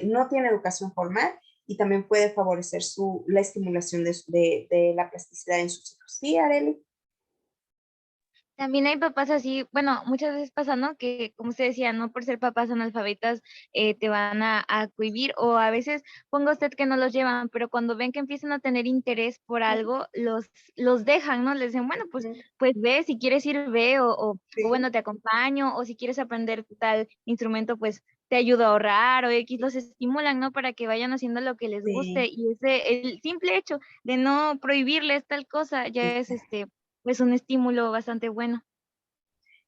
no tiene educación formal y también puede favorecer la estimulación de la plasticidad en sus hijos. ¿Sí, Arely? También hay papás así, bueno, muchas veces pasa, ¿no? Que, como usted decía, no por ser papás analfabetas te van a cohibir, o a veces ponga usted que no los llevan, pero cuando ven que empiezan a tener interés por algo, los dejan, ¿no? Les dicen, bueno, pues ve, si quieres ir, ve, o bueno, te acompaño, o si quieres aprender tal instrumento, pues te ayudo a ahorrar, o X, los estimulan, ¿no? Para que vayan haciendo lo que les guste, Sí, y el simple hecho de no prohibirles tal cosa ya es pues un estímulo bastante bueno.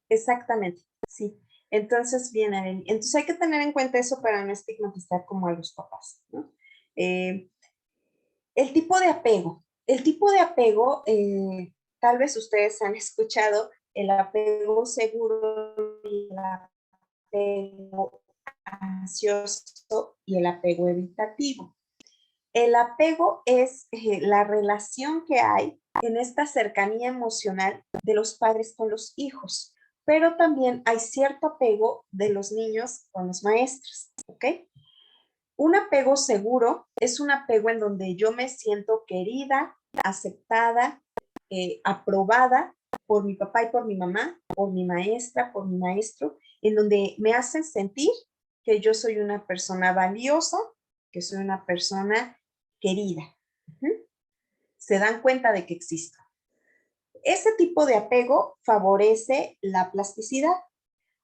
exactamente, sí. Entonces, bien, Arely. Entonces hay que tener en cuenta eso para no estigmatizar como a los papás, ¿no? El tipo de apego. El tipo de apego, tal vez ustedes han escuchado el apego seguro, el apego ansioso y el apego evitativo. El apego es la relación que hay en esta cercanía emocional de los padres con los hijos, pero también hay cierto apego de los niños con los maestros, ¿ok? Un apego seguro es un apego en donde yo me siento querida, aceptada, aprobada por mi papá y por mi mamá, por mi maestra, por mi maestro, en donde me hacen sentir que yo soy una persona valiosa, que soy una persona querida. Se dan cuenta de que existo. Ese tipo de apego favorece la plasticidad.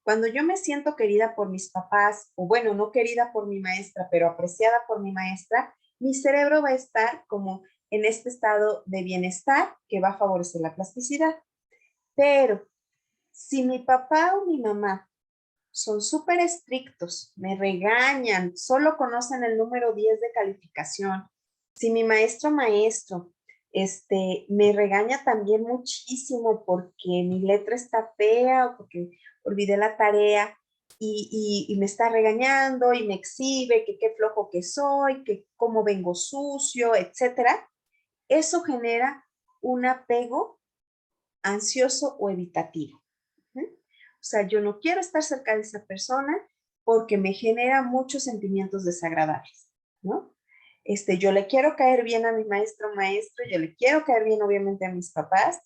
Cuando yo me siento querida por mis papás, o bueno, no querida por mi maestra, pero apreciada por mi maestra, mi cerebro va a estar como en este estado de bienestar que va a favorecer la plasticidad. Pero si mi papá o mi mamá son súper estrictos, me regañan, solo conocen el número 10 de calificación, si mi maestro me regaña también muchísimo porque mi letra está fea o porque olvidé la tarea y me está regañando y me exhibe que qué flojo que soy, que cómo vengo sucio, etcétera, eso genera un apego ansioso o evitativo. O sea, yo no quiero estar cerca de esa persona porque me genera muchos sentimientos desagradables, ¿no? Yo le quiero caer bien a mi maestro, yo le quiero caer bien obviamente a mis papás,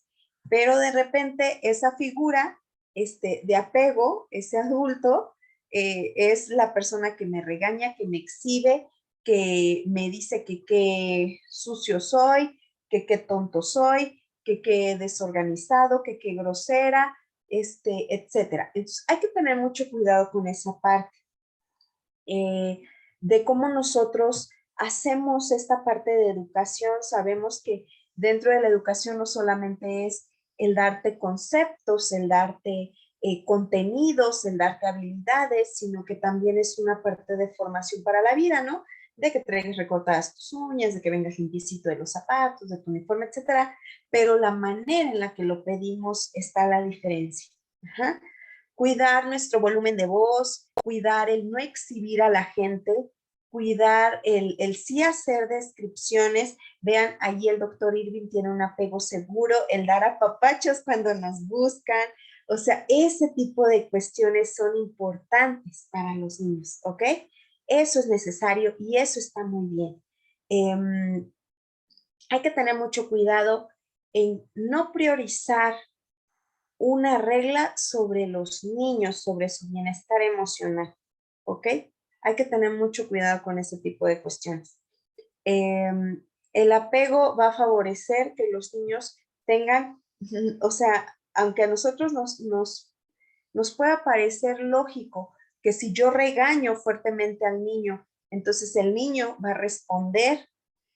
pero de repente esa figura de apego, ese adulto, es la persona que me regaña, que me exhibe, que me dice que qué sucio soy, que qué tonto soy, que qué desorganizado, que qué grosera, etcétera. Entonces, hay que tener mucho cuidado con esa parte de cómo nosotros hacemos esta parte de educación. Sabemos que dentro de la educación no solamente es el darte conceptos, el darte contenidos, el darte habilidades, sino que también es una parte de formación para la vida, ¿no? De que traigas recortadas tus uñas, de que vengas limpiecito de los zapatos, de tu uniforme, etcétera, pero la manera en la que lo pedimos está la diferencia. Ajá. Cuidar nuestro volumen de voz, cuidar el no exhibir a la gente, cuidar el sí hacer descripciones. Vean, allí el doctor Irving tiene un apego seguro, el dar apapachos cuando nos buscan. O sea, ese tipo de cuestiones son importantes para los niños, ¿ok? Eso es necesario y eso está muy bien. Hay que tener mucho cuidado en no priorizar una regla sobre los niños, sobre su bienestar emocional, ¿ok? Hay que tener mucho cuidado con ese tipo de cuestiones. El apego va a favorecer que los niños tengan, o sea, aunque a nosotros nos pueda parecer lógico que si yo regaño fuertemente al niño, entonces el niño va a responder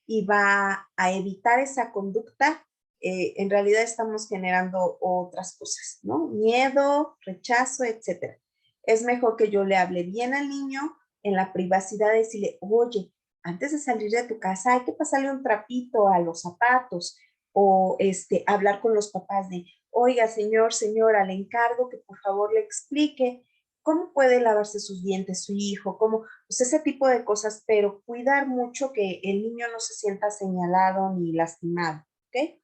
y va a evitar esa conducta, en realidad estamos generando otras cosas, ¿no? Miedo, rechazo, etcétera. Es mejor que yo le hable bien al niño en la privacidad, decirle, oye, antes de salir de tu casa hay que pasarle un trapito a los zapatos o hablar con los papás de, oiga, señor, señora, le encargo que por favor le explique cómo puede lavarse sus dientes su hijo, cómo, pues ese tipo de cosas, pero cuidar mucho que el niño no se sienta señalado ni lastimado, ¿ok?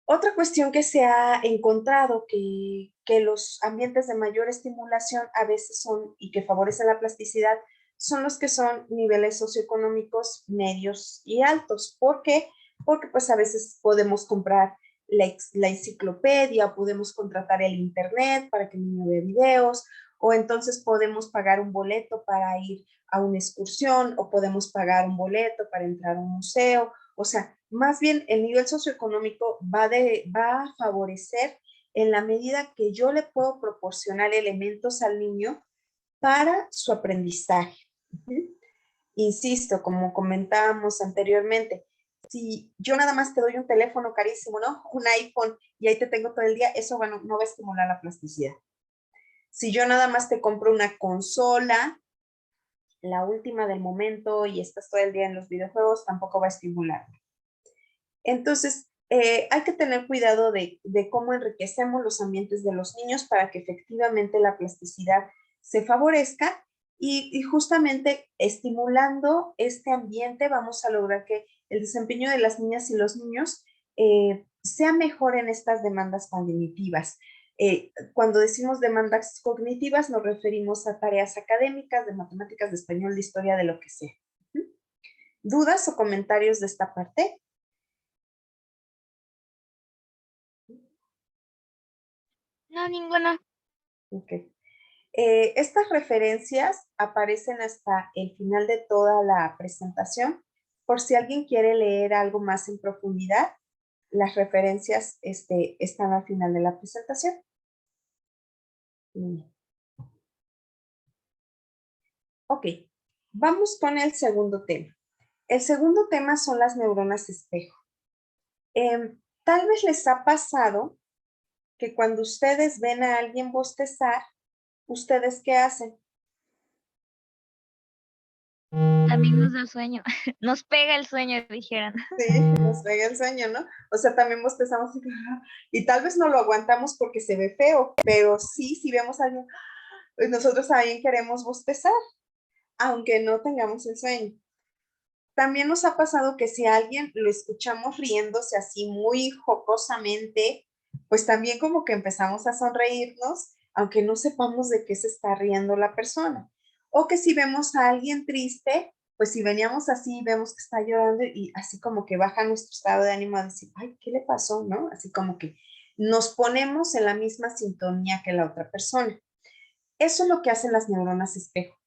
Otra cuestión que se ha encontrado que los ambientes de mayor estimulación a veces son y que favorecen la plasticidad son los que son niveles socioeconómicos medios y altos. ¿Por qué? Porque pues a veces podemos comprar la enciclopedia, o podemos contratar el internet para que el niño vea videos, o entonces podemos pagar un boleto para ir a una excursión, o podemos pagar un boleto para entrar a un museo. O sea, más bien el nivel socioeconómico va a favorecer en la medida que yo le puedo proporcionar elementos al niño para su aprendizaje. Insisto, como comentábamos anteriormente, si yo nada más te doy un teléfono carísimo, ¿no? Un iPhone y ahí te tengo todo el día, eso bueno, no va a estimular la plasticidad. Si yo nada más te compro una consola, la última del momento y estás todo el día en los videojuegos, tampoco va a estimular. Entonces, hay que tener cuidado de cómo enriquecemos los ambientes de los niños para que efectivamente la plasticidad se favorezca y justamente estimulando este ambiente vamos a lograr que el desempeño de las niñas y los niños sea mejor en estas demandas cognitivas. Cuando decimos demandas cognitivas nos referimos a tareas académicas, de matemáticas, de español, de historia, de lo que sea. ¿Dudas o comentarios de esta parte? No, ninguna. Ok. Estas referencias aparecen hasta el final de toda la presentación. Por si alguien quiere leer algo más en profundidad, las referencias están al final de la presentación. Bien. Ok, vamos con el segundo tema. El segundo tema son las neuronas espejo. Tal vez les ha pasado que cuando ustedes ven a alguien bostezar, ¿ustedes qué hacen? También nos da sueño, nos pega el sueño, dijeran. Sí, nos pega el sueño, ¿no? O sea, también bostezamos y tal vez no lo aguantamos porque se ve feo, pero sí, si vemos a alguien, pues nosotros también queremos bostezar, aunque no tengamos el sueño. También nos ha pasado que si a alguien lo escuchamos riéndose así muy jocosamente, pues también como que empezamos a sonreírnos, aunque no sepamos de qué se está riendo la persona. O que si vemos a alguien triste, pues si veníamos así, vemos que está llorando y así como que baja nuestro estado de ánimo a decir, ay, ¿qué le pasó? ¿No? Así como que nos ponemos en la misma sintonía que la otra persona. Eso es lo que hacen las neuronas espejo.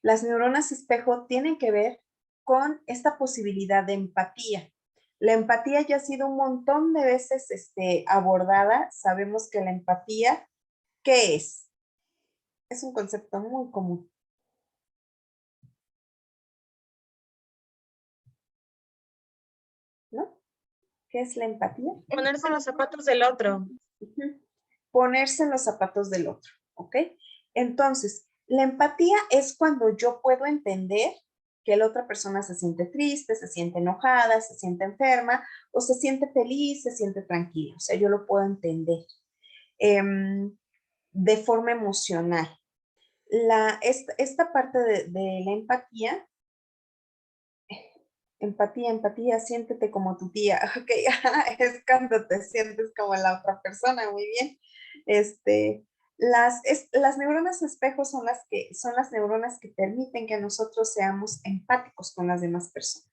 Las neuronas espejo tienen que ver con esta posibilidad de empatía. La empatía ya ha sido un montón de veces abordada. Sabemos que la empatía, ¿qué es? Es un concepto muy común. ¿No? ¿Qué es la empatía? Ponerse en los zapatos del otro. Ponerse en los zapatos del otro, ¿ok? Entonces, la empatía es cuando yo puedo entender que la otra persona se siente triste, se siente enojada, se siente enferma, o se siente feliz, se siente tranquila. O sea, yo lo puedo entender de forma emocional. Esta parte de la empatía, siéntete como tu tía, ok, es cuando te sientes como la otra persona, muy bien. Las neuronas espejo son las neuronas que permiten que nosotros seamos empáticos con las demás personas.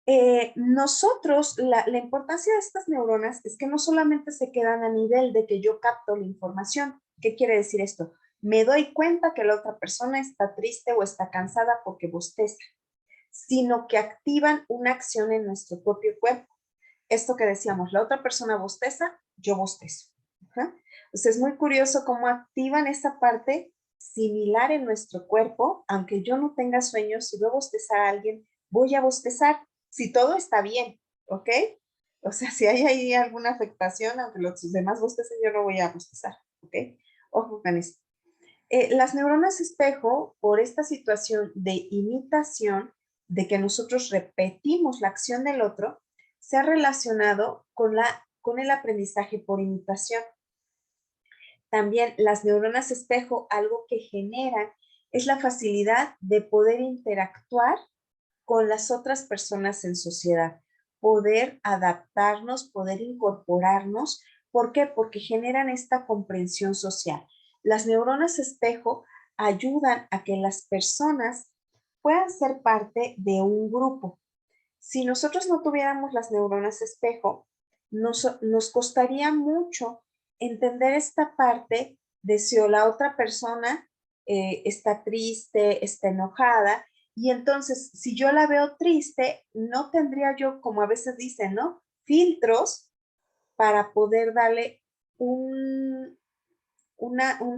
La importancia de estas neuronas es que no solamente se quedan a nivel de que yo capto la información. ¿Qué quiere decir esto? Me doy cuenta que la otra persona está triste o está cansada porque bosteza, sino que activan una acción en nuestro propio cuerpo. Esto que decíamos, la otra persona bosteza, yo bostezo. Entonces es muy curioso cómo activan esa parte similar en nuestro cuerpo, aunque yo no tenga sueños, si voy a bostezar a alguien, voy a bostezar, si todo está bien, ¿ok? O sea, si hay ahí alguna afectación, aunque los demás bostecen, yo no voy a bostezar, ¿ok? Ojo con esto. Las neuronas espejo, por esta situación de imitación, de que nosotros repetimos la acción del otro, se ha relacionado con el aprendizaje por imitación. También las neuronas espejo, algo que generan es la facilidad de poder interactuar con las otras personas en sociedad, poder adaptarnos, poder incorporarnos. ¿Por qué? Porque generan esta comprensión social. Las neuronas espejo ayudan a que las personas puedan ser parte de un grupo. Si nosotros no tuviéramos las neuronas espejo, nos costaría mucho entender esta parte de si la otra persona está triste, está enojada, y entonces si yo la veo triste, no tendría yo, como a veces dicen, ¿no? Filtros para poder darle un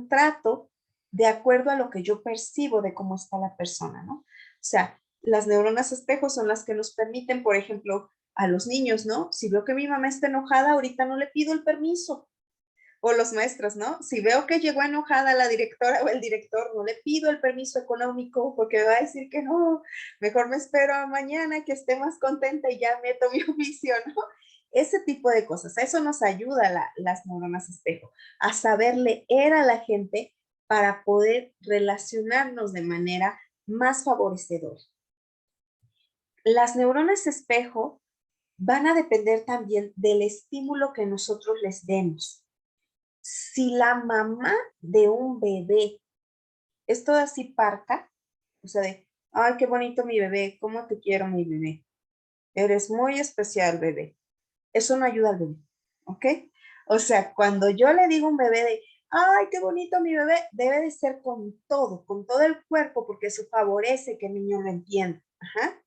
trato de acuerdo a lo que yo percibo de cómo está la persona, ¿no? O sea, las neuronas espejo son las que nos permiten, por ejemplo, a los niños, ¿no? Si veo que mi mamá está enojada, ahorita no le pido el permiso. O los maestros, ¿no? Si veo que llegó enojada la directora o el director, no le pido el permiso económico porque va a decir que no, mejor me espero a mañana que esté más contenta y ya meto mi oficio, ¿no? Ese tipo de cosas, a eso nos ayuda las neuronas espejo, a saber leer a la gente para poder relacionarnos de manera más favorecedora. Las neuronas espejo van a depender también del estímulo que nosotros les demos. Si la mamá de un bebé es toda así parca, o sea, de, ay, qué bonito mi bebé, cómo te quiero mi bebé, eres muy especial bebé, eso no ayuda al bebé, ¿ok? O sea, cuando yo le digo a un bebé de, ay, qué bonito mi bebé, debe de ser con todo el cuerpo, porque eso favorece que el niño lo entienda. Ajá.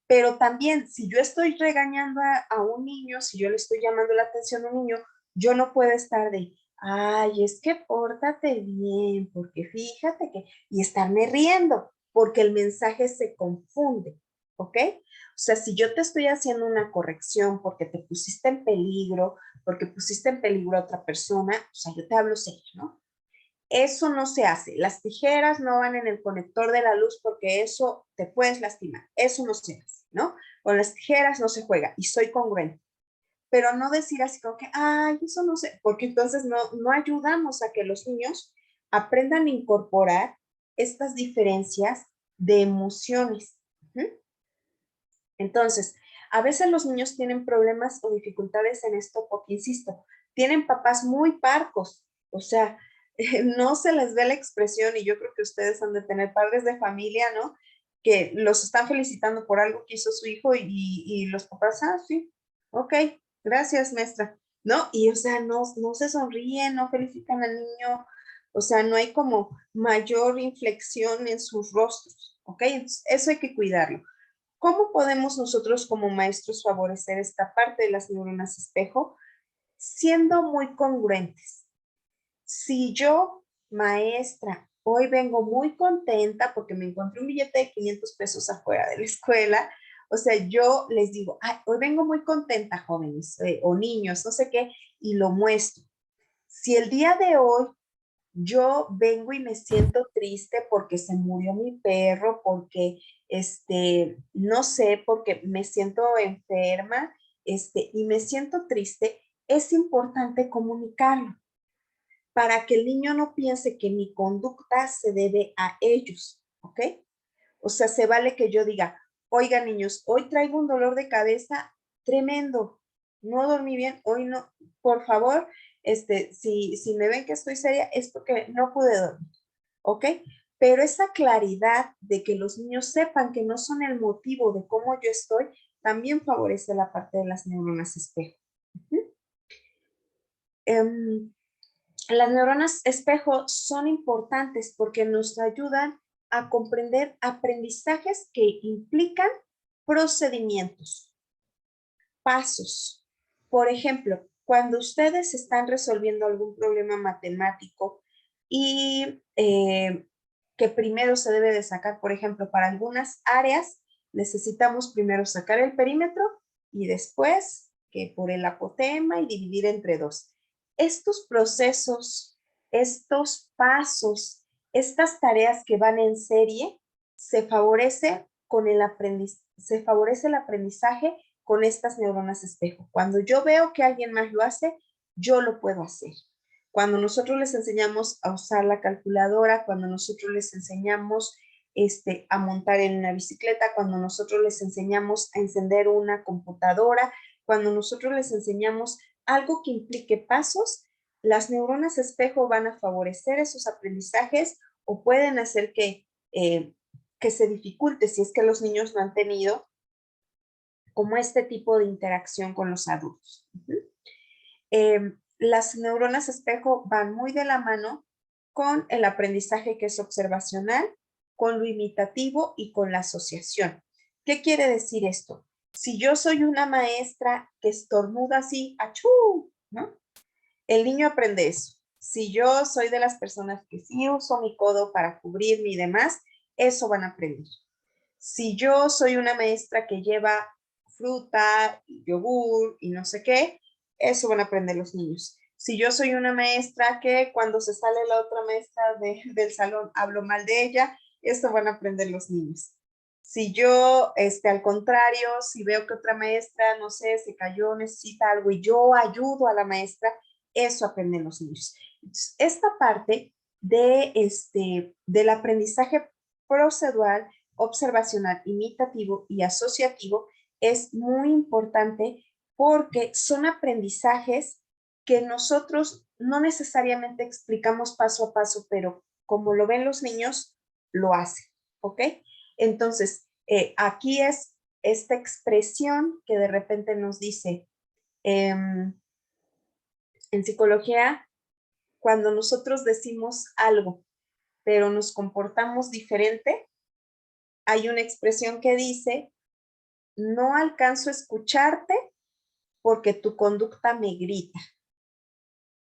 Pero también, si yo estoy regañando a un niño, si yo le estoy llamando la atención a un niño, yo no puedo estar de, ay, es que pórtate bien, porque fíjate que, y estarme riendo, porque el mensaje se confunde, ¿ok? O sea, si yo te estoy haciendo una corrección porque te pusiste en peligro, porque pusiste en peligro a otra persona, o sea, yo te hablo serio, ¿no? Eso no se hace. Las tijeras no van en el conector de la luz porque eso te puedes lastimar. Eso no se hace, ¿no? Con las tijeras no se juega y soy congruente. Pero no decir así como que, ay, eso no sé, porque entonces no ayudamos a que los niños aprendan a incorporar estas diferencias de emociones. Entonces, a veces los niños tienen problemas o dificultades en esto porque, insisto, tienen papás muy parcos, o sea, no se les ve la expresión y yo creo que ustedes han de tener padres de familia, ¿no? Que los están felicitando por algo que hizo su hijo y los papás, ah, sí, ok, gracias, maestra, ¿no? Y, o sea, no se sonríen, no felicitan al niño, o sea, no hay como mayor inflexión en sus rostros, ¿ok? Entonces, eso hay que cuidarlo. ¿Cómo podemos nosotros como maestros favorecer esta parte de las neuronas espejo? Siendo muy congruentes. Si yo, maestra, hoy vengo muy contenta porque me encontré un billete de 500 pesos afuera de la escuela, o sea, yo les digo, ay, hoy vengo muy contenta, jóvenes o niños, no sé qué, y lo muestro. Si el día de hoy yo vengo y me siento triste porque se murió mi perro, porque, no sé, porque me siento enferma, y me siento triste, es importante comunicarlo para que el niño no piense que mi conducta se debe a ellos, ¿ok? O sea, se vale que yo diga, oiga niños, hoy traigo un dolor de cabeza tremendo, no dormí bien, hoy no, por favor, si me ven que estoy seria es porque no pude dormir, ¿ok? Pero esa claridad de que los niños sepan que no son el motivo de cómo yo estoy, también favorece la parte de las neuronas espejo. Um, Las neuronas espejo son importantes porque nos ayudan a comprender aprendizajes que implican procedimientos, pasos. Por ejemplo, cuando ustedes están resolviendo algún problema matemático y que primero se debe de sacar, por ejemplo, para algunas áreas necesitamos primero sacar el perímetro y después que por el apotema y dividir entre dos. Estos procesos, estos pasos, estas tareas que van en serie, se favorece el aprendizaje con estas neuronas espejo. Cuando yo veo que alguien más lo hace, yo lo puedo hacer. Cuando nosotros les enseñamos a usar la calculadora, cuando nosotros les enseñamos a montar en una bicicleta, cuando nosotros les enseñamos a encender una computadora, cuando nosotros les enseñamos algo que implique pasos, las neuronas espejo van a favorecer esos aprendizajes o pueden hacer que se dificulte si es que los niños no han tenido como este tipo de interacción con los adultos. Las neuronas espejo van muy de la mano con el aprendizaje que es observacional, con lo imitativo y con la asociación. ¿Qué quiere decir esto? Si yo soy una maestra que estornuda así, ¡achú!, ¿no? El niño aprende eso. Si yo soy de las personas que sí uso mi codo para cubrirme y demás, eso van a aprender. Si yo soy una maestra que lleva fruta, yogur y no sé qué, eso van a aprender los niños. Si yo soy una maestra que cuando se sale la otra maestra del salón hablo mal de ella, eso van a aprender los niños. Si yo, al contrario, si veo que otra maestra, no sé, se cayó, necesita algo y yo ayudo a la maestra, eso aprenden los niños. Entonces, esta parte del aprendizaje procedural, observacional, imitativo y asociativo es muy importante porque son aprendizajes que nosotros no necesariamente explicamos paso a paso, pero como lo ven los niños, lo hacen, ¿ok? Entonces, aquí es esta expresión que de repente nos dice, en psicología, cuando nosotros decimos algo, pero nos comportamos diferente, hay una expresión que dice no alcanzo a escucharte porque tu conducta me grita.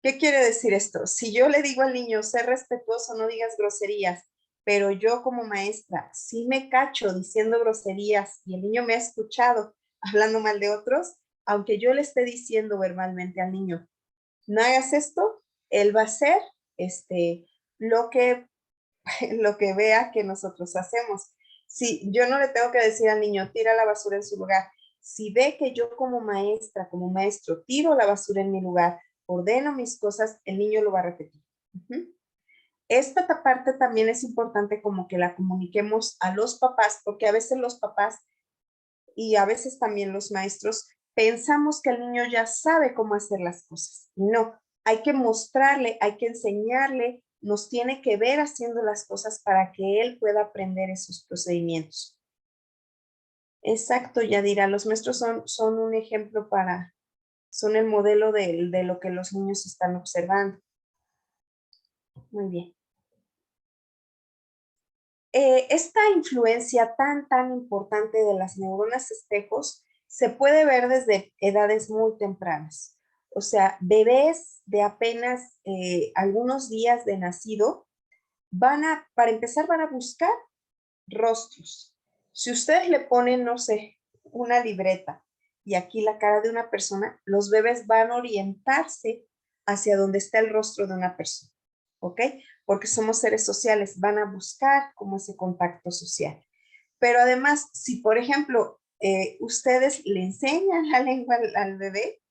¿Qué quiere decir esto? Si yo le digo al niño, sé respetuoso, no digas groserías, pero yo como maestra sí me cacho diciendo groserías y el niño me ha escuchado hablando mal de otros, aunque yo le esté diciendo verbalmente al niño, no hagas esto, él va a hacer lo que, lo que vea que nosotros hacemos. Si yo no le tengo que decir al niño, tira la basura en su lugar. Si ve que yo como maestra, como maestro, tiro la basura en mi lugar, ordeno mis cosas, el niño lo va a repetir. Esta parte también es importante como que la comuniquemos a los papás, porque a veces los papás y a veces también los maestros pensamos que el niño ya sabe cómo hacer las cosas. No, hay que mostrarle, hay que enseñarle, nos tiene que ver haciendo las cosas para que él pueda aprender esos procedimientos. Exacto, Yadira, los maestros son un ejemplo son el modelo de lo que los niños están observando. Muy bien. Esta influencia tan importante de las neuronas espejos se puede ver desde edades muy tempranas. O sea, bebés de apenas algunos días de nacido para empezar, van a buscar rostros. Si ustedes le ponen, no sé, una libreta y aquí la cara de una persona, los bebés van a orientarse hacia donde está el rostro de una persona. ¿Ok? Porque somos seres sociales, van a buscar como ese contacto social. Pero además, si por ejemplo, ustedes le enseñan la lengua al bebé,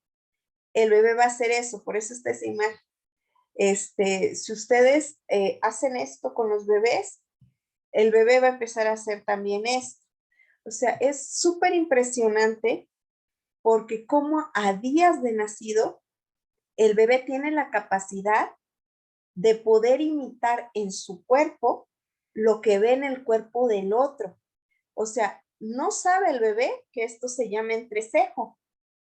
el bebé va a hacer eso, por eso está esa imagen. Si ustedes hacen esto con los bebés, el bebé va a empezar a hacer también esto. O sea, es súper impresionante porque como a días de nacido, el bebé tiene la capacidad de poder imitar en su cuerpo lo que ve en el cuerpo del otro. O sea, no sabe el bebé que esto se llama entrecejo,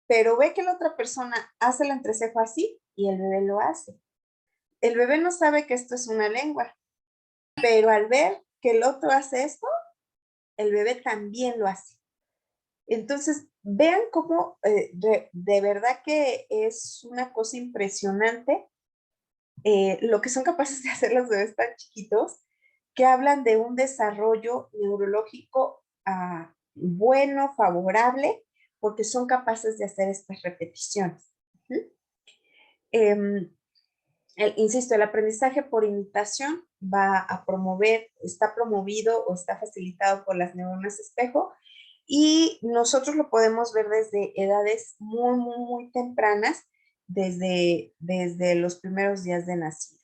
pero ve que la otra persona hace el entrecejo así y el bebé lo hace. El bebé no sabe que esto es una lengua, pero al ver que el otro hace esto, el bebé también lo hace. Entonces, vean cómo de verdad que es una cosa impresionante lo que son capaces de hacer los bebés tan chiquitos, que hablan de un desarrollo neurológico bueno, favorable, porque son capaces de hacer estas repeticiones. Insisto, el aprendizaje por imitación va a promover, está promovido o está facilitado por las neuronas espejo y nosotros lo podemos ver desde edades muy tempranas, desde los primeros días de nacido.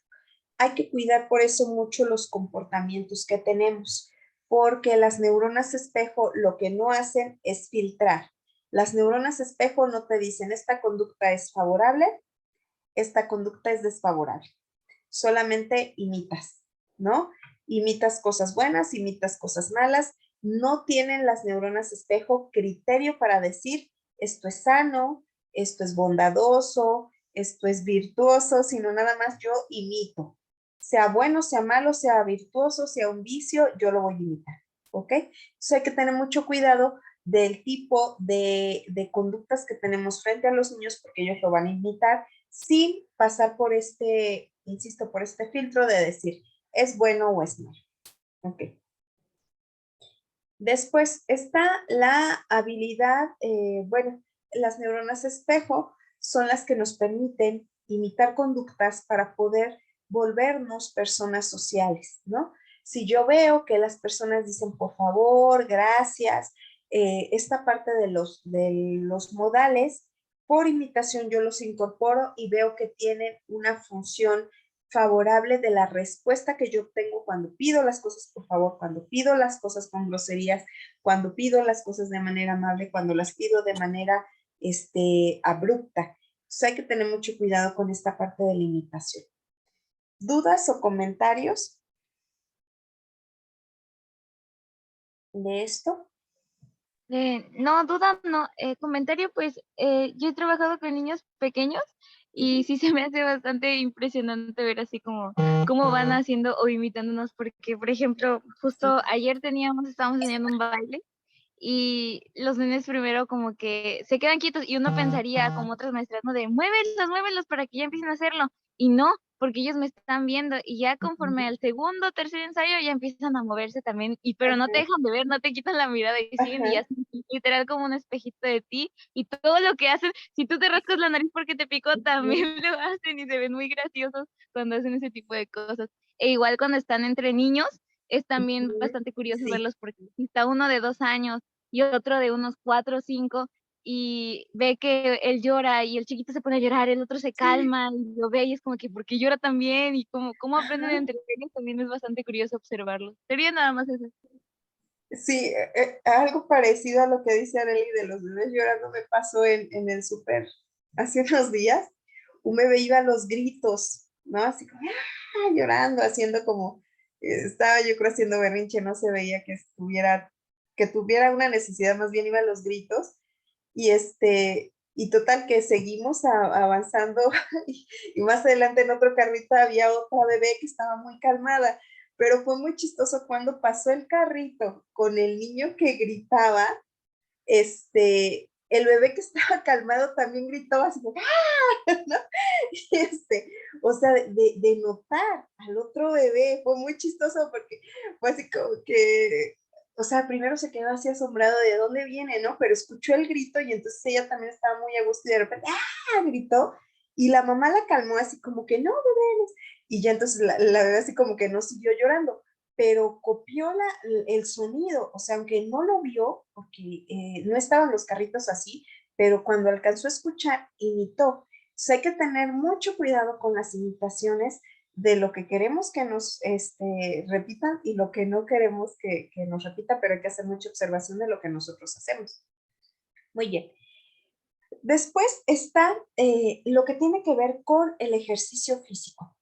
Hay que cuidar por eso mucho los comportamientos que tenemos, porque las neuronas espejo lo que no hacen es filtrar. Las neuronas espejo no te dicen esta conducta es favorable, esta conducta es desfavorable. Solamente imitas, ¿no? Imitas cosas buenas, imitas cosas malas. No tienen las neuronas espejo criterio para decir esto es sano, esto es bondadoso, esto es virtuoso, sino nada más yo imito. Sea bueno, sea malo, sea virtuoso, sea un vicio, yo lo voy a imitar, ¿ok? Entonces hay que tener mucho cuidado del tipo de conductas que tenemos frente a los niños porque ellos lo van a imitar sin pasar por insisto, por este filtro de decir, ¿es bueno o es malo? Ok. Después está la habilidad, bueno, las neuronas espejo son las que nos permiten imitar conductas para poder volvernos personas sociales, ¿no? Si yo veo que las personas dicen por favor, gracias, esta parte de los modales, por imitación yo los incorporo y veo que tienen una función favorable de la respuesta que yo obtengo cuando pido las cosas por favor, cuando pido las cosas con groserías, cuando pido las cosas de manera amable, cuando las pido de manera abrupta. Entonces hay que tener mucho cuidado con esta parte de la imitación. ¿Dudas o comentarios de esto? No, duda, no. Comentario, pues yo he trabajado con niños pequeños y sí se me hace bastante impresionante ver así como cómo van haciendo o imitándonos, porque por ejemplo, justo ayer estábamos enseñando un baile y los nenes primero como que se quedan quietos y uno pensaría, como otras maestras, ¿no? De muévelos para que ya empiecen a hacerlo. Y no, porque ellos me están viendo y ya conforme al segundo o tercer ensayo ya empiezan a moverse también, pero no te Ajá, dejan de ver, no te quitan la mirada y siguen y ajá. hacen literal como un espejito de ti y todo lo que hacen, si tú te rascas la nariz porque te picó, también lo hacen y se ven muy graciosos cuando hacen ese tipo de cosas. E igual cuando están entre niños, es también Ujú. bastante curioso Sí, verlos porque si está uno de 2 años y otro de unos 4 o 5 y ve que él llora y el chiquito se pone a llorar, el otro se sí, calma y lo ve y es como que ¿por qué llora también? Y cómo aprenden ajá. entre ellos también es bastante curioso observarlo. Sería nada más eso. Sí, algo parecido a lo que dice Arely de los bebés llorando me pasó en el súper hace unos días. Un bebé iba a los gritos, ¿no? Así como llorando, haciendo como, estaba yo creo haciendo berrinche, no se veía que tuviera una necesidad, más bien iba a los gritos. Y total que seguimos avanzando y más adelante en otro carrito había otra bebé que estaba muy calmada, pero fue muy chistoso cuando pasó el carrito con el niño que gritaba, el bebé que estaba calmado también gritó así como, ¡ah! ¿no? Y o sea, de notar al otro bebé, fue muy chistoso porque fue así como que, o sea, primero se quedó así asombrado de dónde viene, ¿no? Pero escuchó el grito y entonces ella también estaba muy a gusto y de repente, ¡ah! Gritó y la mamá la calmó así como que, no, bebé, y ya entonces la bebé así como que no siguió llorando, pero copió el sonido, o sea, aunque no lo vio, porque no estaban los carritos así, pero cuando alcanzó a escuchar, imitó. Entonces hay que tener mucho cuidado con las imitaciones de lo que queremos que nos repitan y lo que no queremos que nos repitan, pero hay que hacer mucha observación de lo que nosotros hacemos. Muy bien. Después está lo que tiene que ver con el ejercicio físico.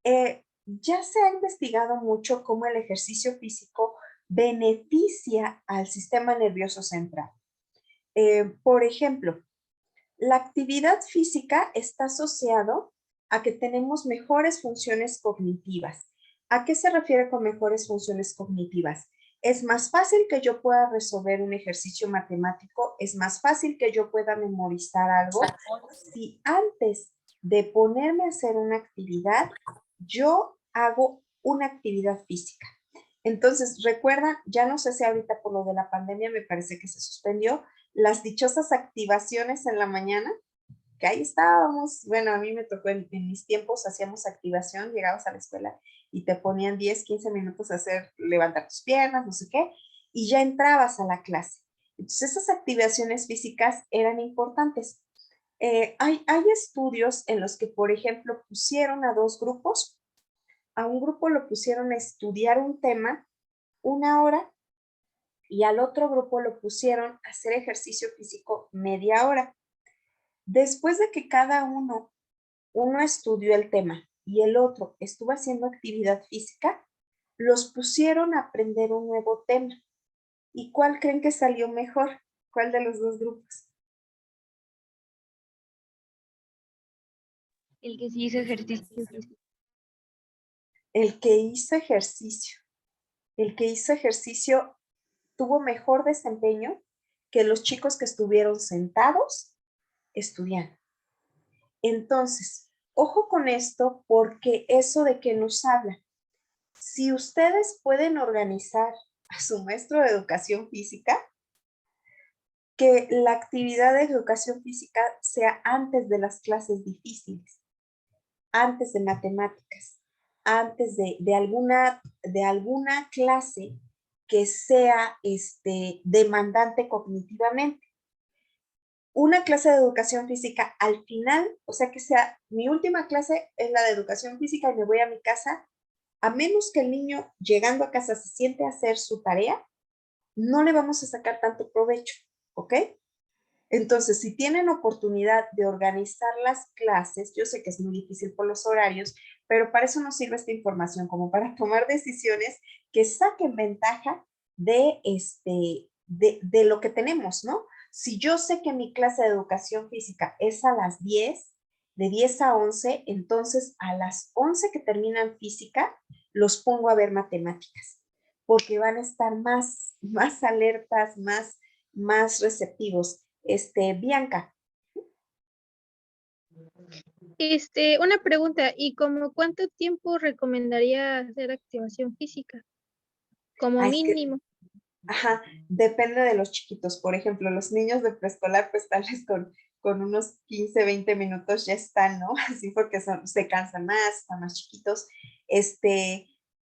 Ya se ha investigado mucho cómo el ejercicio físico beneficia al sistema nervioso central. Por ejemplo, la actividad física está asociado a que tenemos mejores funciones cognitivas. ¿A qué se refiere con mejores funciones cognitivas? Es más fácil que yo pueda resolver un ejercicio matemático, es más fácil que yo pueda memorizar algo si antes de ponerme a hacer una actividad, yo hago una actividad física. Entonces, recuerdan, ya no sé si ahorita por lo de la pandemia me parece que se suspendió, las dichosas activaciones en la mañana, que ahí estábamos, bueno, a mí me tocó en mis tiempos, hacíamos activación, llegabas a la escuela y te ponían 10, 15 minutos a hacer, levantar tus piernas, no sé qué, y ya entrabas a la clase. Entonces, esas activaciones físicas eran importantes. Hay estudios en los que, por ejemplo, pusieron a dos grupos. A un grupo lo pusieron a estudiar un tema 1 hora y al otro grupo lo pusieron a hacer ejercicio físico media hora. Después de que cada uno estudió el tema y el otro estuvo haciendo actividad física, los pusieron a aprender un nuevo tema. ¿Y cuál creen que salió mejor? ¿Cuál de los dos grupos? El que sí hizo ejercicio físico. El que hizo ejercicio. El que hizo ejercicio tuvo mejor desempeño que los chicos que estuvieron sentados estudiando. Entonces, ojo con esto porque eso de qué nos habla. Si ustedes pueden organizar a su maestro de educación física, que la actividad de educación física sea antes de las clases difíciles, antes de matemáticas, antes de alguna clase que sea demandante cognitivamente. Una clase de educación física al final, o sea que sea mi última clase es la de educación física y me voy a mi casa, a menos que el niño llegando a casa se siente a hacer su tarea, no le vamos a sacar tanto provecho, ¿ok? Entonces, si tienen oportunidad de organizar las clases, yo sé que es muy difícil por los horarios, pero para eso nos sirve esta información, como para tomar decisiones que saquen ventaja de lo que tenemos, ¿no? Si yo sé que mi clase de educación física es a las 10, de 10 a 11, entonces a las 11 que terminan física, los pongo a ver matemáticas, porque van a estar más más alertas, más receptivos. Bianca. Una pregunta, ¿y como cuánto tiempo recomendaría hacer activación física? Como Es que, mínimo. ajá, depende de los chiquitos. Por ejemplo, los niños de preescolar, pues tal vez con unos 15, 20 minutos ya están, ¿no? Así porque se cansan más, están más chiquitos.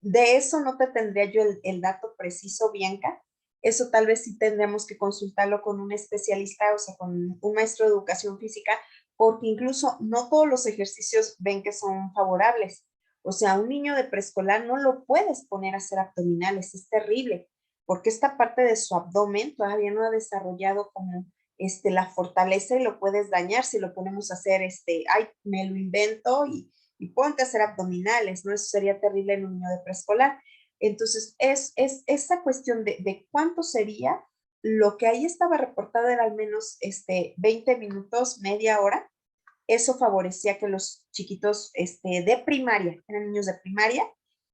De eso no te tendría yo el dato preciso, Bianca. Eso tal vez sí tendríamos que consultarlo con un especialista, o sea, con un maestro de educación física, porque incluso no todos los ejercicios ven que son favorables. O sea, un niño de preescolar no lo puedes poner a hacer abdominales, es terrible, porque esta parte de su abdomen todavía no ha desarrollado como la fortaleza y lo puedes dañar si lo ponemos a hacer, ay, me lo invento y ponte a hacer abdominales, ¿no? Eso sería terrible en un niño de preescolar. Entonces, es esa cuestión de cuánto sería, lo que ahí estaba reportado era al menos 20 minutos, media hora. Eso favorecía que los chiquitos de primaria, eran niños de primaria,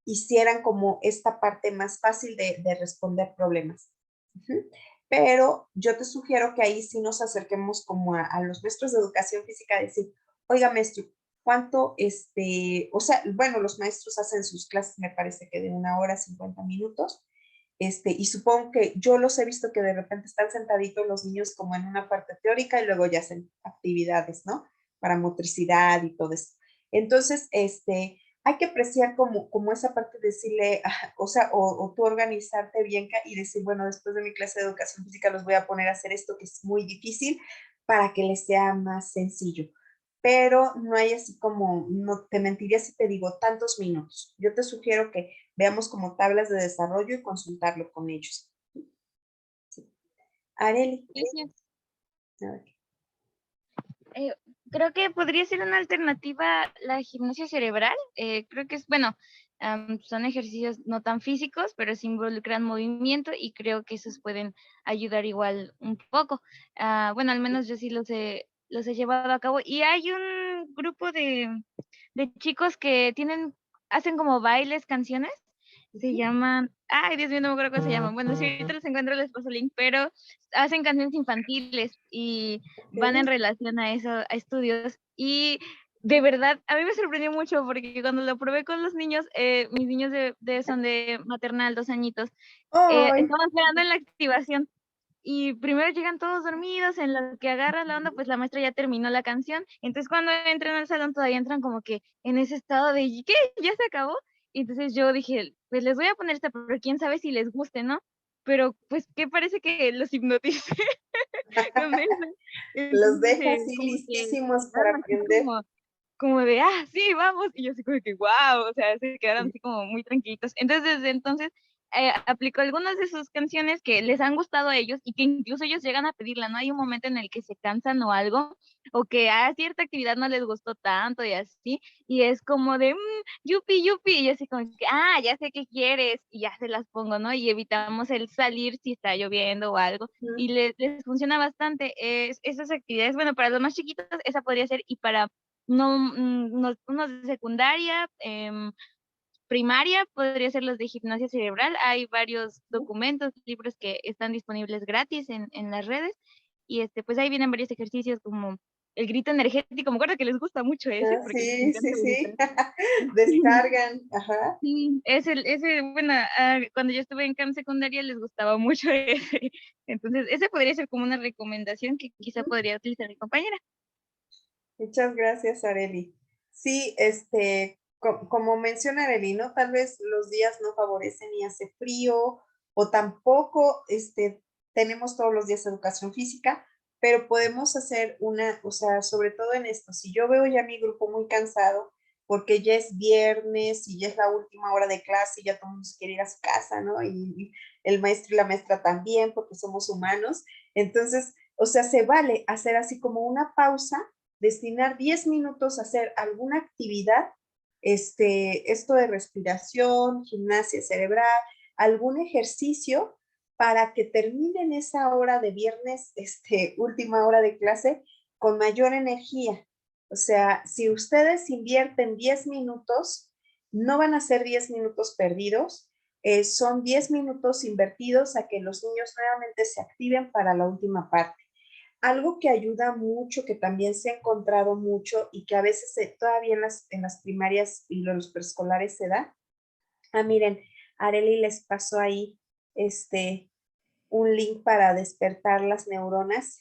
hicieran como esta parte más fácil de responder problemas. Pero yo te sugiero que ahí sí nos acerquemos como a los maestros de educación física, decir, oiga maestro, ¿cuánto, o sea, bueno, los maestros hacen sus clases, me parece que de 1 hora, 50 minutos, y supongo que yo los he visto que de repente están sentaditos los niños como en una parte teórica y luego ya hacen actividades, ¿no? Para motricidad y todo eso. Entonces, hay que apreciar como esa parte de decirle, o sea, o tú organizarte bien y decir, bueno, después de mi clase de educación física los voy a poner a hacer esto que es muy difícil para que les sea más sencillo. Pero no hay así como, no te mentiría si te digo tantos minutos. Yo te sugiero que veamos como tablas de desarrollo y consultarlo con ellos. Sí. Areli. Gracias. A ver. Creo que podría ser una alternativa la gimnasia cerebral. Creo que es, bueno, son ejercicios no tan físicos, pero sí involucran movimiento y creo que esos pueden ayudar igual un poco. Bueno, al menos yo sí los he llevado a cabo. Y hay un grupo de chicos que hacen como bailes, canciones. Se llaman, ay Dios mío, no me acuerdo cómo se llaman. Bueno, si ahorita los encuentro les paso el link, pero hacen canciones infantiles y van en relación a eso, a estudios. Y de verdad, a mí me sorprendió mucho porque cuando lo probé con los niños, mis niños son de maternal, 2 añitos, ¡Ay! estaban esperando en la activación. Y primero llegan todos dormidos, en lo que agarran la onda, pues la maestra ya terminó la canción. Entonces cuando entran al salón todavía entran como que en ese estado de ¿qué? ¿Ya se acabó? Y entonces yo dije, pues les voy a poner esta, pero quién sabe si les guste, ¿no? Pero pues que parece que los hipnotice con eso. Los Entonces, deja así como que listísimos para quedaron así aprender. como de, sí, vamos. Y yo así como que, wow, o sea, se quedaron así como muy tranquilitos. Entonces, desde entonces, aplicó algunas de sus canciones que les han gustado a ellos y que incluso ellos llegan a pedirla, ¿no? Hay un momento en el que se cansan o algo, o que a cierta actividad no les gustó tanto y así, y es como de, yupi, yupi, y yo así como que, ya sé qué quieres, y ya se las pongo, ¿no? Y evitamos el salir si está lloviendo o algo, y les funciona bastante. Esas actividades, bueno, para los más chiquitos, esa podría ser, y para unos de secundaria, primaria, podría ser los de gimnasia cerebral. Hay varios documentos, libros que están disponibles gratis en las redes. Y pues ahí vienen varios ejercicios como el grito energético. Me acuerdo que les gusta mucho ese, porque les Sí, sí, encanta sí. gritar. Descargan. Ajá. Sí, bueno, cuando yo estuve en CAM secundaria les gustaba mucho ese. Entonces, ese podría ser como una recomendación que quizá podría utilizar mi compañera. Muchas gracias, Areli. Sí, como menciona Areli, ¿no? Tal vez los días no favorecen y hace frío, o tampoco tenemos todos los días educación física, pero podemos hacer o sea, sobre todo en esto, si yo veo ya mi grupo muy cansado, porque ya es viernes y ya es la última hora de clase y ya todo el mundo se quiere ir a su casa, ¿no? Y el maestro y la maestra también, porque somos humanos. Entonces, o sea, se vale hacer así como una pausa, destinar 10 minutos a hacer alguna actividad, esto de respiración, gimnasia cerebral, algún ejercicio para que terminen esa hora de viernes, última hora de clase, con mayor energía. O sea, si ustedes invierten 10 minutos, no van a ser 10 minutos perdidos. Son 10 minutos invertidos a que los niños nuevamente se activen para la última parte. Algo que ayuda mucho, que también se ha encontrado mucho y que a veces todavía en las primarias y los preescolares se da. Miren, Areli les pasó ahí un link para despertar las neuronas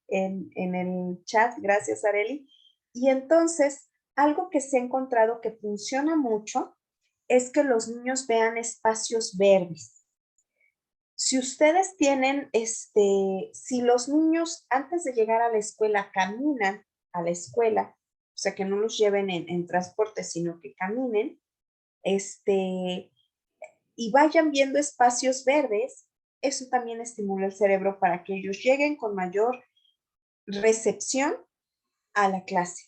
en el chat. Gracias, Areli. Y entonces, algo que se ha encontrado que funciona mucho es que los niños vean espacios verdes. Si ustedes tienen, si los niños antes de llegar a la escuela caminan a la escuela, o sea, que no los lleven en transporte, sino que caminen, y vayan viendo espacios verdes, eso también estimula el cerebro para que ellos lleguen con mayor recepción a la clase.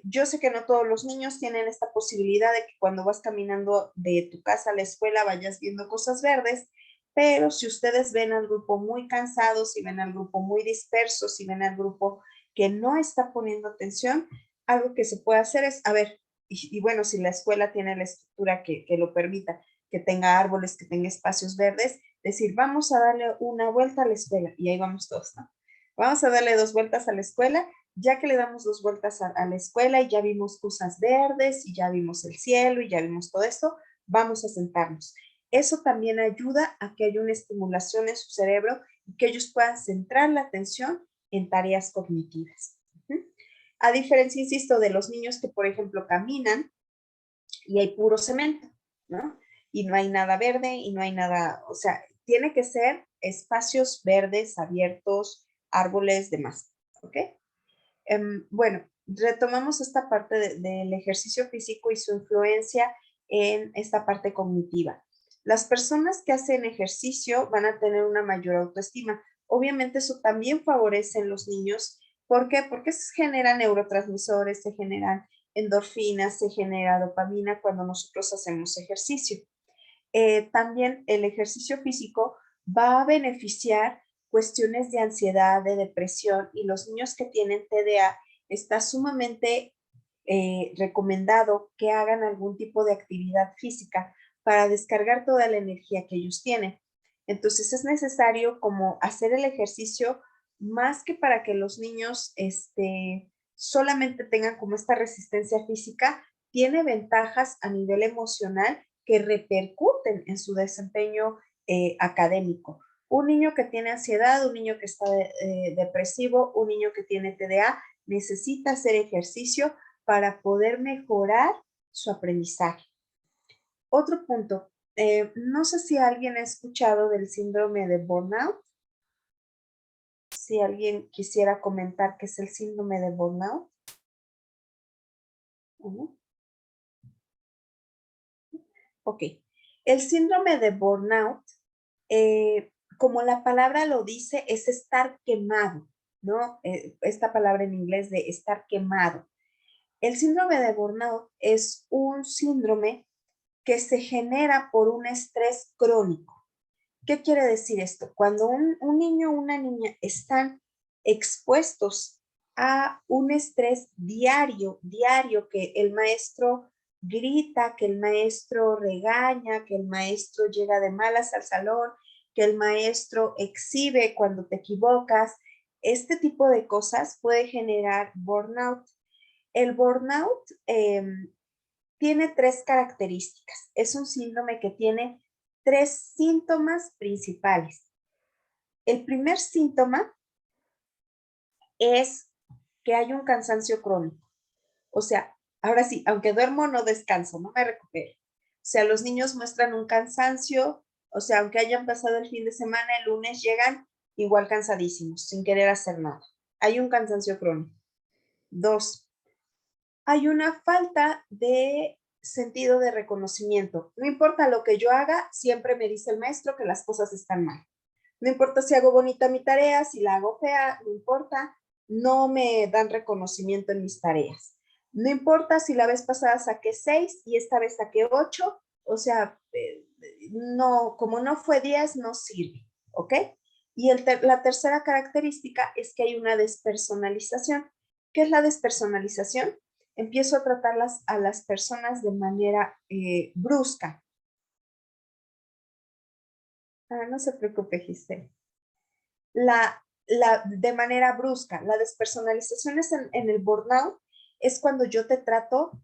Yo sé que no todos los niños tienen esta posibilidad de que cuando vas caminando de tu casa a la escuela vayas viendo cosas verdes, pero si ustedes ven al grupo muy cansado, si ven al grupo muy disperso, si ven al grupo que no está poniendo atención, algo que se puede hacer es, a ver, y bueno, si la escuela tiene la estructura que lo permita, que tenga árboles, que tenga espacios verdes, decir, vamos a darle una vuelta a la escuela, y ahí vamos todos, ¿no? Vamos a darle 2 vueltas a la escuela, ya que le damos 2 vueltas a la escuela y ya vimos cosas verdes y ya vimos el cielo y ya vimos todo esto, vamos a sentarnos. Eso también ayuda a que haya una estimulación en su cerebro y que ellos puedan centrar la atención en tareas cognitivas. A diferencia, insisto, de los niños que, por ejemplo, caminan y hay puro cemento, ¿no? Y no hay nada verde y no hay nada, o sea, tiene que ser espacios verdes, abiertos, árboles, demás, ¿ok? Bueno, retomamos esta parte del ejercicio físico y su influencia en esta parte cognitiva. Las personas que hacen ejercicio van a tener una mayor autoestima. Obviamente eso también favorece en los niños. ¿Por qué? Porque se generan neurotransmisores, se generan endorfinas, se genera dopamina cuando nosotros hacemos ejercicio. También el ejercicio físico va a beneficiar cuestiones de ansiedad, de depresión, y los niños que tienen TDA está sumamente recomendado que hagan algún tipo de actividad física para descargar toda la energía que ellos tienen. Entonces es necesario como hacer el ejercicio más que para que los niños solamente tengan como esta resistencia física, tiene ventajas a nivel emocional que repercuten en su desempeño académico. Un niño que tiene ansiedad, un niño que está depresivo, un niño que tiene TDA, necesita hacer ejercicio para poder mejorar su aprendizaje. Otro punto, no sé si alguien ha escuchado del síndrome de burnout. Si alguien quisiera comentar qué es el síndrome de burnout. Ok, el síndrome de burnout, como la palabra lo dice, es estar quemado, ¿no? Esta palabra en inglés de estar quemado. El síndrome de burnout es un síndrome que se genera por un estrés crónico. ¿Qué quiere decir esto? Cuando un niño o una niña están expuestos a un estrés diario, que el maestro grita, que el maestro regaña, que el maestro llega de malas al salón, que el maestro exhibe cuando te equivocas, este tipo de cosas puede generar burnout. El burnout tiene 3 características. Es un síndrome que tiene 3 síntomas principales. El primer síntoma es que hay un cansancio crónico. O sea, ahora sí, aunque duermo, no descanso, no me recupero. O sea, los niños muestran un cansancio, o sea, aunque hayan pasado el fin de semana, el lunes llegan igual cansadísimos, sin querer hacer nada. Hay un cansancio crónico. 2, hay una falta de sentido de reconocimiento. No importa lo que yo haga, siempre me dice el maestro que las cosas están mal. No importa si hago bonita mi tarea, si la hago fea, no importa, no me dan reconocimiento en mis tareas. No importa si la vez pasada saqué 6 y esta vez saqué 8, o sea, no, como no fue 10, no sirve, ¿ok? Y la tercera característica es que hay una despersonalización. ¿Qué es la despersonalización? Empiezo a tratarlas a las personas de manera brusca. No se preocupe, Giselle. De manera brusca, la despersonalización es en el burnout, es cuando yo te trato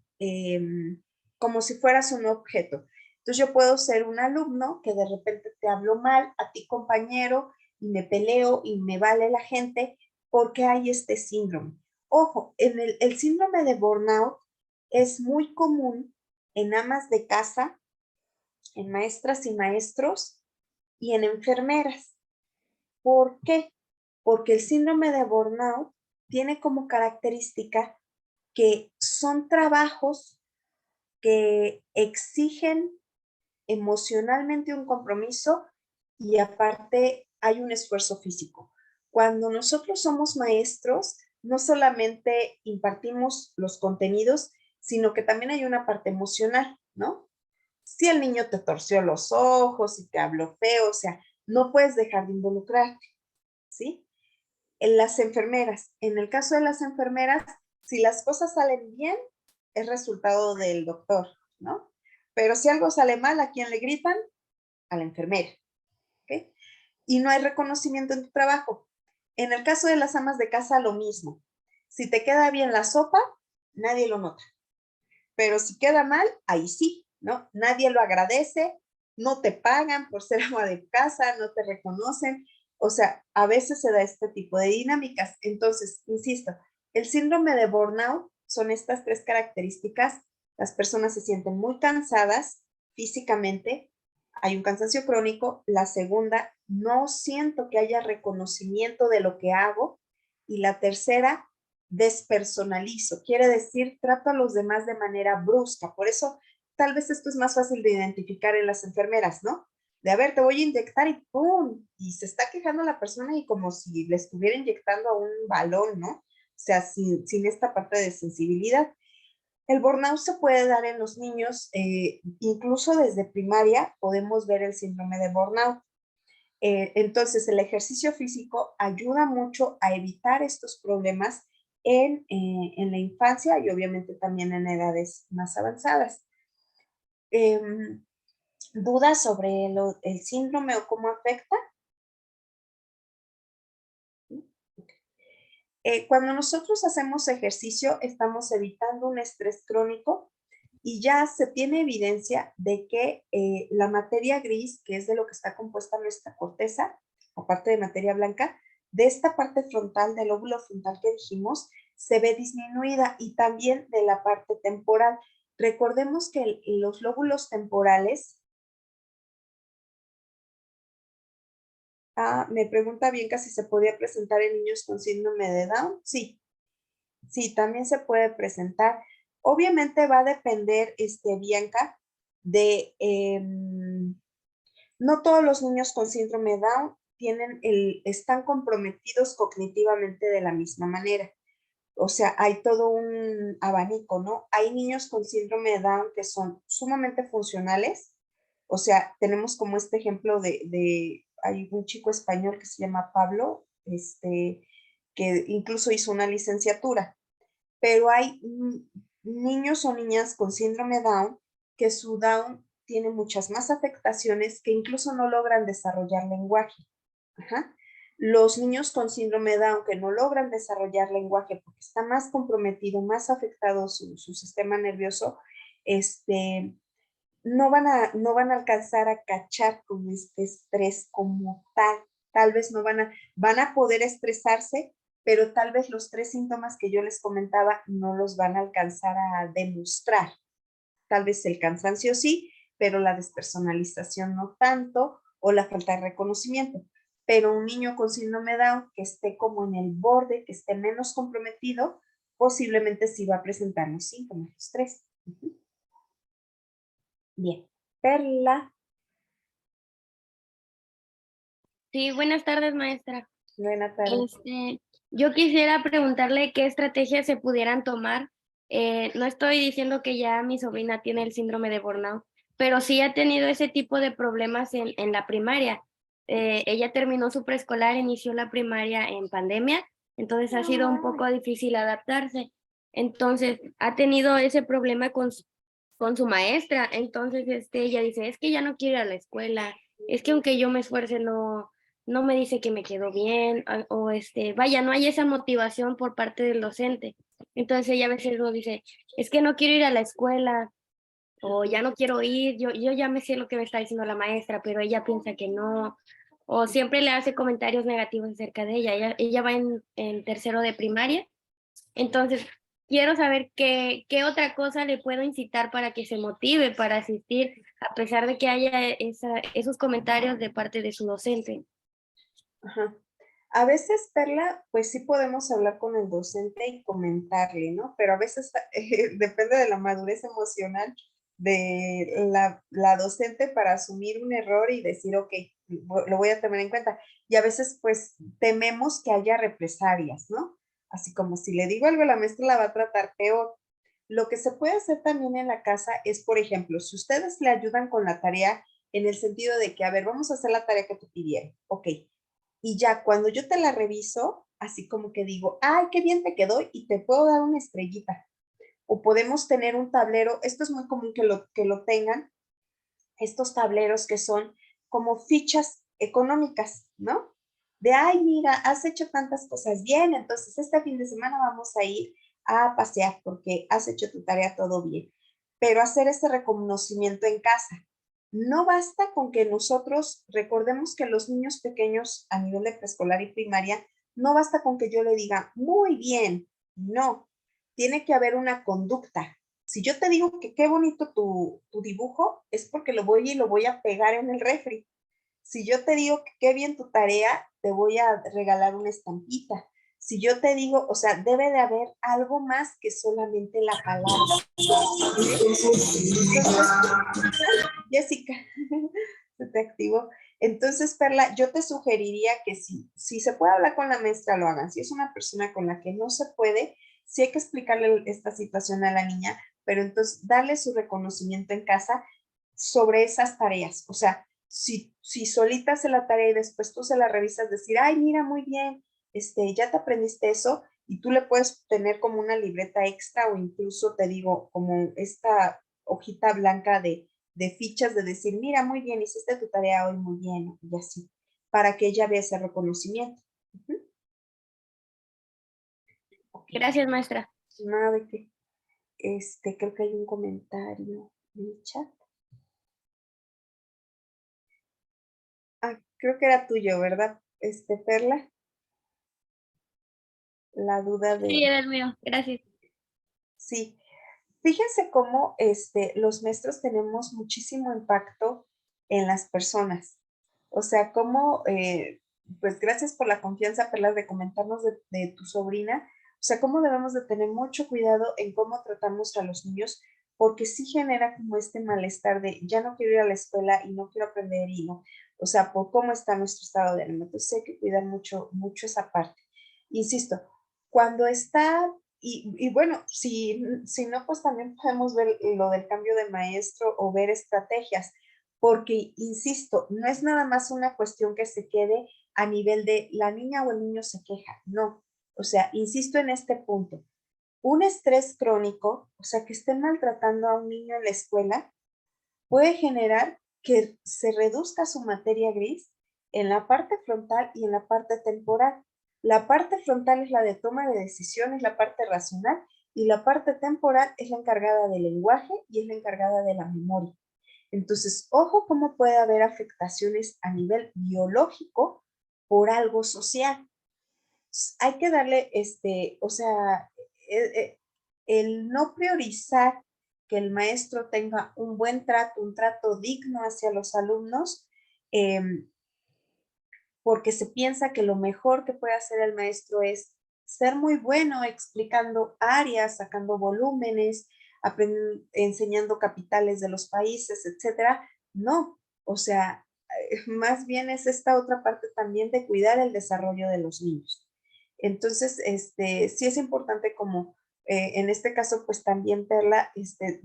como si fueras un objeto. Entonces yo puedo ser un alumno que de repente te hablo mal, a ti compañero, y me peleo y me vale la gente porque hay este síndrome. Ojo, el síndrome de burnout es muy común en amas de casa, en maestras y maestros y en enfermeras. ¿Por qué? Porque el síndrome de burnout tiene como característica que son trabajos que exigen emocionalmente un compromiso y aparte hay un esfuerzo físico. Cuando nosotros somos maestros, no solamente impartimos los contenidos, sino que también hay una parte emocional, ¿no? Si el niño te torció los ojos y te habló feo, o sea, no puedes dejar de involucrarte, ¿sí? En las enfermeras, en el caso de las enfermeras, si las cosas salen bien, es resultado del doctor, ¿no? Pero si algo sale mal, ¿a quién le gritan? A la enfermera, ¿ok? Y no hay reconocimiento en tu trabajo. En el caso de las amas de casa, lo mismo. Si te queda bien la sopa, nadie lo nota. Pero si queda mal, ahí sí, ¿no? Nadie lo agradece, no te pagan por ser ama de casa, no te reconocen. O sea, a veces se da este tipo de dinámicas. Entonces, insisto, el síndrome de burnout son estas tres características. Las personas se sienten muy cansadas físicamente, hay un cansancio crónico. La segunda, no siento que haya reconocimiento de lo que hago. Y la tercera, despersonalizo. Quiere decir, trato a los demás de manera brusca. Por eso, tal vez esto es más fácil de identificar en las enfermeras, ¿no? De, a ver, te voy a inyectar y ¡pum! Y se está quejando la persona y como si le estuviera inyectando a un balón, ¿no? O sea, sin esta parte de sensibilidad. El burnout se puede dar en los niños, incluso desde primaria podemos ver el síndrome de burnout. Entonces, el ejercicio físico ayuda mucho a evitar estos problemas en la infancia y obviamente también en edades más avanzadas. ¿Dudas sobre el síndrome o cómo afecta? Cuando nosotros hacemos ejercicio, estamos evitando un estrés crónico y ya se tiene evidencia de que la materia gris, que es de lo que está compuesta nuestra corteza, aparte de materia blanca, de esta parte frontal, del lóbulo frontal que dijimos, se ve disminuida y también de la parte temporal. Recordemos que los lóbulos temporales, me pregunta Bianca si se podía presentar en niños con síndrome de Down. Sí, sí, también se puede presentar. Obviamente va a depender, Bianca, de, no todos los niños con síndrome de Down están comprometidos cognitivamente de la misma manera. O sea, hay todo un abanico, ¿no? Hay niños con síndrome de Down que son sumamente funcionales. O sea, tenemos como este ejemplo hay un chico español que se llama Pablo, que incluso hizo una licenciatura. Pero hay niños o niñas con síndrome Down que su Down tiene muchas más afectaciones que incluso no logran desarrollar lenguaje. Ajá. Los niños con síndrome Down que no logran desarrollar lenguaje porque está más comprometido, más afectado su sistema nervioso, no van a alcanzar a cachar con este estrés como tal. Tal vez no van a poder estresarse, pero tal vez los tres síntomas que yo les comentaba no los van a alcanzar a demostrar. Tal vez el cansancio sí, pero la despersonalización no tanto, o la falta de reconocimiento. Pero un niño con síndrome de Down que esté como en el borde, que esté menos comprometido, posiblemente sí va a presentar los síntomas, los tres. Bien. Perla. Sí, buenas tardes, maestra. Buenas tardes. Yo quisiera preguntarle qué estrategias se pudieran tomar. No estoy diciendo que ya mi sobrina tiene el síndrome de burnout, pero sí ha tenido ese tipo de problemas en la primaria. Ella terminó su preescolar, inició la primaria en pandemia, entonces ha sido un poco difícil adaptarse. Entonces, ha tenido ese problema con su maestra. Entonces, ella dice, es que ya no quiere ir a la escuela, es que aunque yo me esfuerce, no me dice que me quedó bien, o vaya, no hay esa motivación por parte del docente. Entonces ella a veces nos dice, es que no quiero ir a la escuela, o ya no quiero ir, yo ya me sé lo que me está diciendo la maestra, pero ella piensa que no, o siempre le hace comentarios negativos acerca de ella. Ella va en tercero de primaria, entonces quiero saber qué otra cosa le puedo incitar para que se motive para asistir, a pesar de que haya esos comentarios de parte de su docente. Ajá. A veces, Perla, pues sí podemos hablar con el docente y comentarle, ¿no? Pero a veces depende de la madurez emocional de la docente para asumir un error y decir, ok, lo voy a tener en cuenta. Y a veces, pues, tememos que haya represalias, ¿no? Así como si le digo algo, la maestra la va a tratar peor. Lo que se puede hacer también en la casa es, por ejemplo, si ustedes le ayudan con la tarea en el sentido de que, a ver, vamos a hacer la tarea que te pidieron, ok, y ya cuando yo te la reviso, así como que digo, ay, qué bien te quedó y te puedo dar una estrellita. O podemos tener un tablero, esto es muy común que lo tengan, estos tableros que son como fichas económicas, ¿no? De, ay, mira, has hecho tantas cosas bien, entonces este fin de semana vamos a ir a pasear porque has hecho tu tarea todo bien. Pero hacer ese reconocimiento en casa. No basta con que nosotros recordemos que los niños pequeños a nivel de preescolar y primaria, no basta con que yo le diga, muy bien, no, tiene que haber una conducta. Si yo te digo que qué bonito tu dibujo, es porque lo voy y lo voy a pegar en el refri. Si yo te digo que qué bien tu tarea, te voy a regalar una estampita. Si yo te digo, o sea, debe de haber algo más que solamente la palabra. Jessica, se te activó. Entonces, Perla, yo te sugeriría que si se puede hablar con la maestra, lo hagan. Si es una persona con la que no se puede, sí hay que explicarle esta situación a la niña, pero entonces darle su reconocimiento en casa sobre esas tareas. O sea, si solita hace la tarea y después tú se la revisas, decir, ay, mira, muy bien, ya te aprendiste eso, y tú le puedes tener como una libreta extra o incluso te digo, como esta hojita blanca de fichas de decir, mira, muy bien, hiciste tu tarea hoy muy bien, y así, para que ella vea ese reconocimiento. Okay. Gracias, maestra. Nada de que, creo que hay un comentario en el chat. Ah, creo que era tuyo, ¿verdad? Perla. La duda de... Sí, era el mío. Gracias. Sí. Fíjense cómo los maestros tenemos muchísimo impacto en las personas. O sea, cómo, pues gracias por la confianza, Perla, de comentarnos de tu sobrina. O sea, cómo debemos de tener mucho cuidado en cómo tratamos a los niños, porque sí genera como este malestar de ya no quiero ir a la escuela y no quiero aprender y no. O sea, por cómo está nuestro estado de ánimo. Entonces hay que cuidar mucho, mucho esa parte. Insisto, cuando está y bueno, si no, pues también podemos ver lo del cambio de maestro o ver estrategias, porque, insisto, no es nada más una cuestión que se quede a nivel de la niña o el niño se queja, no. O sea, insisto en este punto. Un estrés crónico, o sea, que estén maltratando a un niño en la escuela, puede generar que se reduzca su materia gris en la parte frontal y en la parte temporal. La parte frontal es la de toma de decisiones, la parte racional, y la parte temporal es la encargada del lenguaje y es la encargada de la memoria. Entonces, ojo cómo puede haber afectaciones a nivel biológico por algo social. Hay que darle, o sea, el no priorizar que el maestro tenga un buen trato, un trato digno hacia los alumnos, eh, porque se piensa que lo mejor que puede hacer el maestro es ser muy bueno explicando áreas, sacando volúmenes, enseñando capitales de los países, etcétera. No, o sea, más bien es esta otra parte también de cuidar el desarrollo de los niños. Entonces, sí es importante como en este caso, pues también, Perla,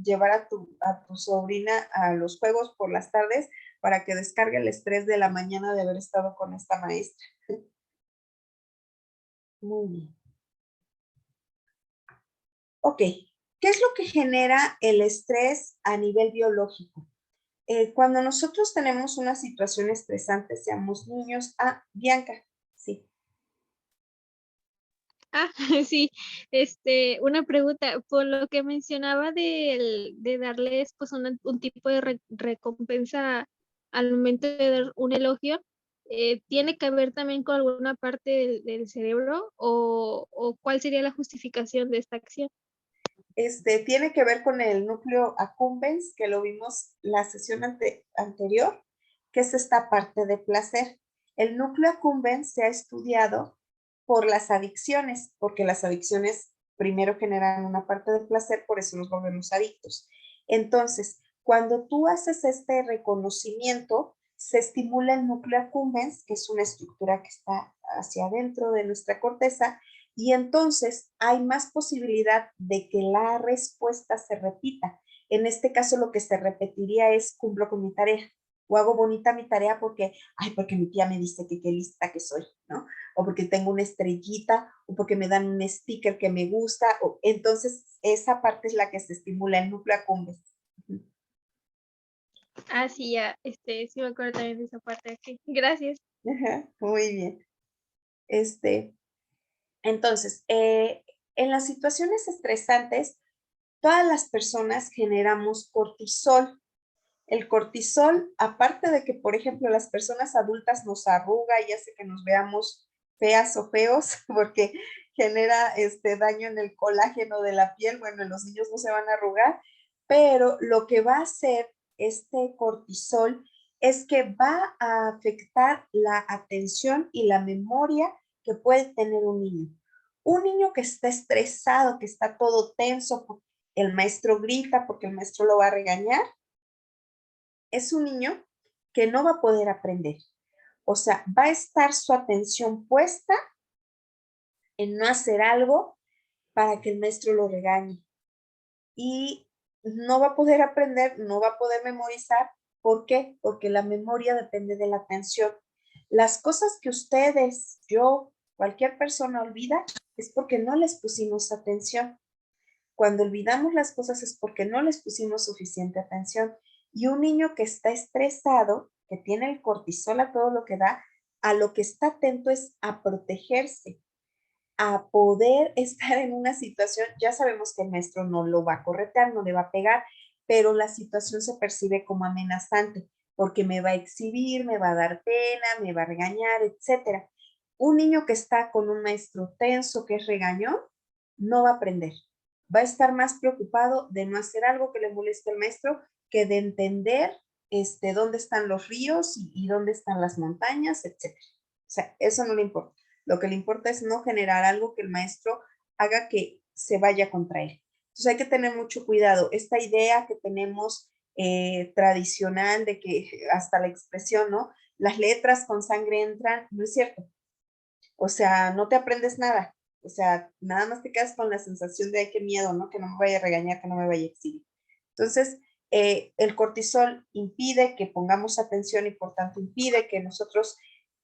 llevar a tu sobrina a los juegos por las tardes para que descargue el estrés de la mañana de haber estado con esta maestra. Muy bien. Ok, ¿qué es lo que genera el estrés a nivel biológico? Cuando nosotros tenemos una situación estresante, seamos niños, Bianca, sí. Ah, sí, una pregunta, por lo que mencionaba de darles pues un tipo de recompensa al momento de dar un elogio, ¿tiene que ver también con alguna parte del cerebro o cuál sería la justificación de esta acción? Tiene que ver con el núcleo accumbens, que lo vimos la sesión anterior, que es esta parte de placer. El núcleo accumbens se ha estudiado por las adicciones, porque las adicciones primero generan una parte de placer, por eso nos volvemos adictos. Entonces, cuando tú haces este reconocimiento, se estimula el núcleo accumbens, que es una estructura que está hacia adentro de nuestra corteza, y entonces hay más posibilidad de que la respuesta se repita. En este caso lo que se repetiría es cumplo con mi tarea o hago bonita mi tarea porque mi tía me dice que qué lista que soy, ¿no? O porque tengo una estrellita o porque me dan un sticker que me gusta. Entonces esa parte es la que se estimula el núcleo accumbens. Ah, sí, ya, sí me acuerdo también de esa parte aquí. Gracias. Muy bien. Entonces, en las situaciones estresantes, todas las personas generamos cortisol. El cortisol, aparte de que, por ejemplo, las personas adultas nos arruga y hace que nos veamos feas o feos, porque genera daño en el colágeno de la piel. Bueno, los niños no se van a arrugar, pero lo que va a hacer este cortisol es que va a afectar la atención y la memoria que puede tener un niño. Un niño que está estresado, que está todo tenso, el maestro grita porque el maestro lo va a regañar, es un niño que no va a poder aprender. O sea, va a estar su atención puesta en no hacer algo para que el maestro lo regañe. Y no va a poder aprender, no va a poder memorizar. ¿Por qué? Porque la memoria depende de la atención. Las cosas que ustedes, yo, cualquier persona olvida es porque no les pusimos atención. Cuando olvidamos las cosas es porque no les pusimos suficiente atención. Y un niño que está estresado, que tiene el cortisol a todo lo que da, a lo que está atento es a protegerse, a poder estar en una situación. Ya sabemos que el maestro no lo va a corretear, no le va a pegar, pero la situación se percibe como amenazante porque me va a exhibir, me va a dar pena, me va a regañar, etcétera. Un niño que está con un maestro tenso, que es regañón, no va a aprender. Va a estar más preocupado de no hacer algo que le moleste al maestro que de entender dónde están los ríos y dónde están las montañas, etcétera. O sea, eso no le importa. Lo que le importa es no generar algo que el maestro haga que se vaya contra él. Entonces hay que tener mucho cuidado. Esta idea que tenemos tradicional de que hasta la expresión, ¿no? Las letras con sangre entran, no es cierto. O sea, no te aprendes nada. O sea, nada más te quedas con la sensación de, ay, qué miedo, ¿no? Que no me vaya a regañar, que no me vaya a exhibir. Entonces, el cortisol impide que pongamos atención y por tanto impide que nosotros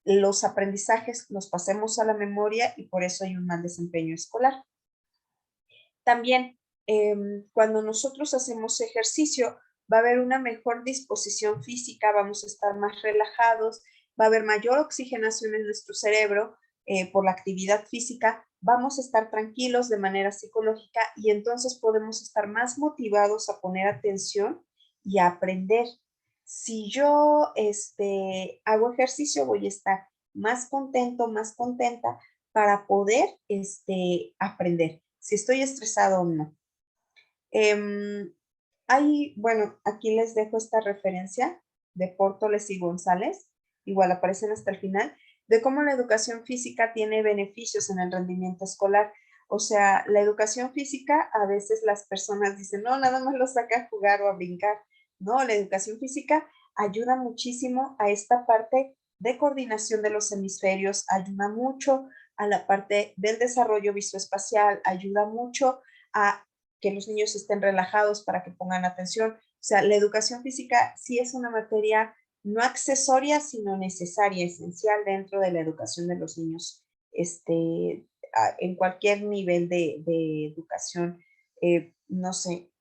los aprendizajes los pasemos a la memoria y por eso hay un mal desempeño escolar. También, cuando nosotros hacemos ejercicio, va a haber una mejor disposición física, vamos a estar más relajados, va a haber mayor oxigenación en nuestro cerebro por la actividad física, vamos a estar tranquilos de manera psicológica y entonces podemos estar más motivados a poner atención y a aprender. Si yo hago ejercicio, voy a estar más contento, más contenta para poder aprender, si estoy estresado o no. Bueno, aquí les dejo esta referencia de Pórtoles y González, igual aparecen hasta el final, de cómo la educación física tiene beneficios en el rendimiento escolar. O sea, la educación física, a veces las personas dicen, no, nada más lo saca a jugar o a brincar. No, la educación física ayuda muchísimo a esta parte de coordinación de los hemisferios, ayuda mucho a la parte del desarrollo visoespacial, ayuda mucho a que los niños estén relajados para que pongan atención. O sea, la educación física sí es una materia no accesoria, sino necesaria, esencial dentro de la educación de los niños, en cualquier nivel de educación, no sé,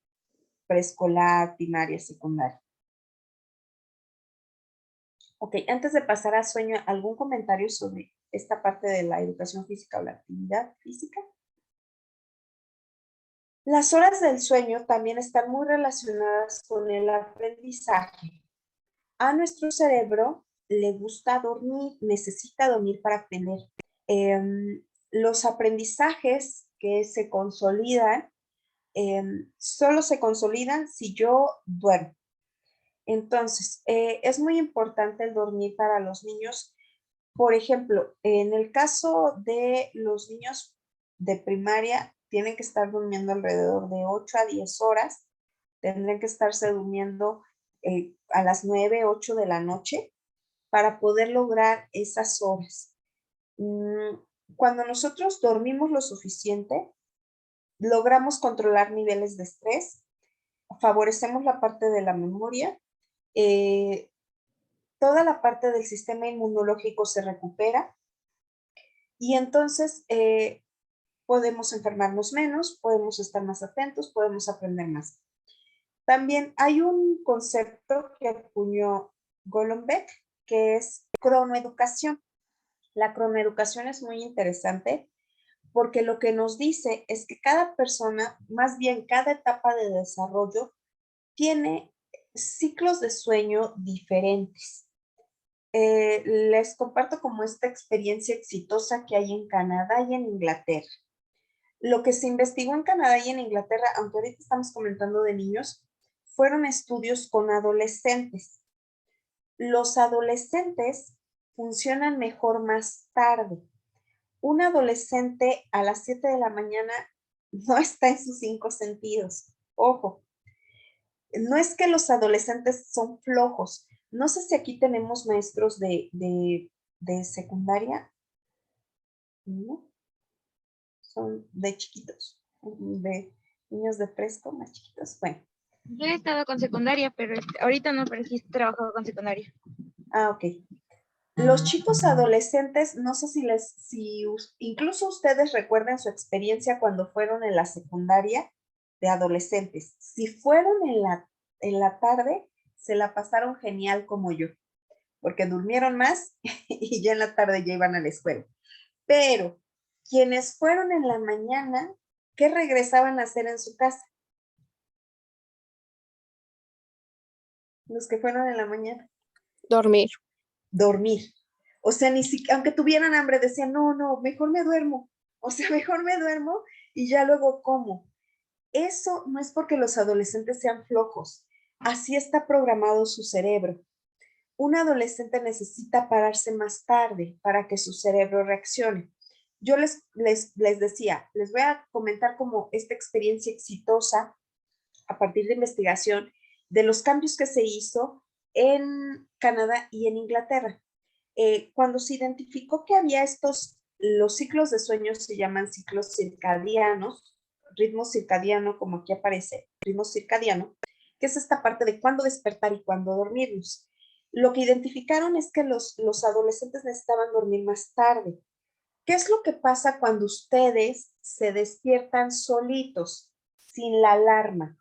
preescolar, primaria, secundaria. Ok, antes de pasar a sueño, ¿algún comentario sobre esta parte de la educación física o la actividad física? Las horas del sueño también están muy relacionadas con el aprendizaje. A nuestro cerebro le gusta dormir, necesita dormir para aprender. Los aprendizajes que se consolidan, solo se consolidan si yo duermo. Entonces, es muy importante el dormir para los niños. Por ejemplo, en el caso de los niños de primaria, tienen que estar durmiendo alrededor de 8 a 10 horas. Tendrían que estarse durmiendo a las 9, 8 de la noche para poder lograr esas horas. Cuando nosotros dormimos lo suficiente, logramos controlar niveles de estrés, favorecemos la parte de la memoria, toda la parte del sistema inmunológico se recupera y entonces podemos enfermarnos menos, podemos estar más atentos, podemos aprender más. También hay un concepto que acuñó Golombek, que es cronoeducación. La cronoeducación es muy interesante porque lo que nos dice es que cada persona, más bien cada etapa de desarrollo, tiene ciclos de sueño diferentes. Les comparto como esta experiencia exitosa que hay en Canadá y en Inglaterra. Lo que se investigó en Canadá y en Inglaterra, aunque ahorita estamos comentando de niños, fueron estudios con adolescentes. Los adolescentes funcionan mejor más tarde. Un adolescente a las 7 de la mañana no está en sus 5 sentidos. Ojo, no es que los adolescentes son flojos. No sé si aquí tenemos maestros de secundaria. ¿No? Son de chiquitos, de niños de preesco más chiquitos. Bueno. Yo he estado con secundaria, pero ahorita no, pero sí he trabajado con secundaria. Ah, ok. Los chicos adolescentes, no sé si incluso ustedes recuerden su experiencia cuando fueron en la secundaria de adolescentes. Si fueron en la tarde, se la pasaron genial como yo, porque durmieron más y ya en la tarde ya iban a la escuela. Pero quienes fueron en la mañana, ¿qué regresaban a hacer en su casa? Los que fueron en la mañana. Dormir. Dormir. O sea, ni siquiera, aunque tuvieran hambre, decían, no, mejor me duermo. O sea, mejor me duermo y ya luego como. Eso no es porque los adolescentes sean flojos. Así está programado su cerebro. Un adolescente necesita pararse más tarde para que su cerebro reaccione. Yo les decía, les voy a comentar como esta experiencia exitosa a partir de investigación de los cambios que se hizo en Canadá y en Inglaterra. Cuando se identificó que había los ciclos de sueño se llaman ciclos circadianos, ritmo circadiano, como aquí aparece, ritmo circadiano, que es esta parte de cuándo despertar y cuándo dormirnos. Lo que identificaron es que los adolescentes necesitaban dormir más tarde. ¿Qué es lo que pasa cuando ustedes se despiertan solitos, sin la alarma?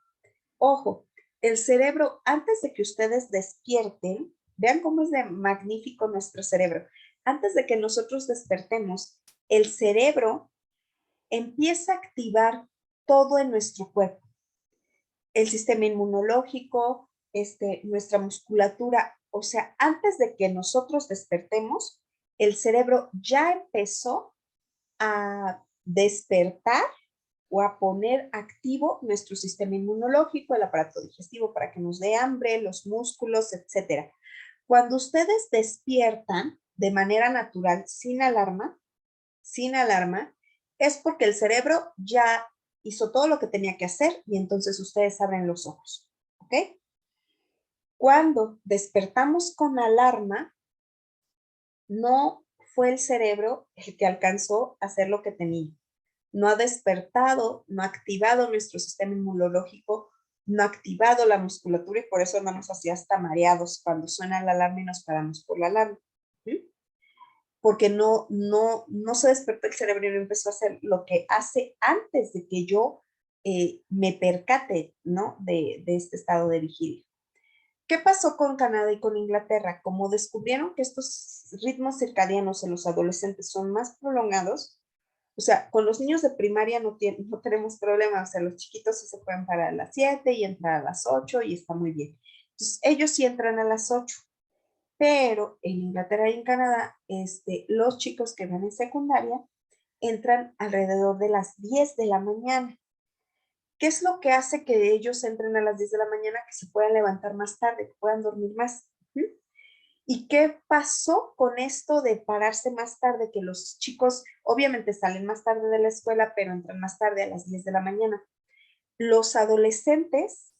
Ojo, el cerebro, antes de que ustedes despierten, vean cómo es de magnífico nuestro cerebro. Antes de que nosotros despertemos, el cerebro empieza a activar todo en nuestro cuerpo. El sistema inmunológico, nuestra musculatura. O sea, antes de que nosotros despertemos, el cerebro ya empezó a despertar o a poner activo nuestro sistema inmunológico, el aparato digestivo para que nos dé hambre, los músculos, etc. Cuando ustedes despiertan de manera natural, sin alarma, es porque el cerebro ya hizo todo lo que tenía que hacer y entonces ustedes abren los ojos, ¿ok? Cuando despertamos con alarma, no fue el cerebro el que alcanzó a hacer lo que tenía. No ha despertado, no ha activado nuestro sistema inmunológico, no ha activado la musculatura y por eso andamos así hasta mareados cuando suena la alarma y nos paramos por la alarma. ¿Sí? Porque no se despertó el cerebro y no empezó a hacer lo que hace antes de que yo me percate, ¿no? De este estado de vigilia. ¿Qué pasó con Canadá y con Inglaterra? Como descubrieron que estos ritmos circadianos en los adolescentes son más prolongados, o sea, con los niños de primaria no tenemos problema, o sea, los chiquitos sí se pueden parar a las 7 y entrar a las 8 y está muy bien. Entonces, ellos sí entran a las 8, pero en Inglaterra y en Canadá, los chicos que van en secundaria entran alrededor de las 10 de la mañana. ¿Qué es lo que hace que ellos entren a las 10 de la mañana, que se puedan levantar más tarde, que puedan dormir más? ¿Y qué pasó con esto de pararse más tarde? Que los chicos obviamente salen más tarde de la escuela, pero entran más tarde a las 10 de la mañana. Los adolescentes,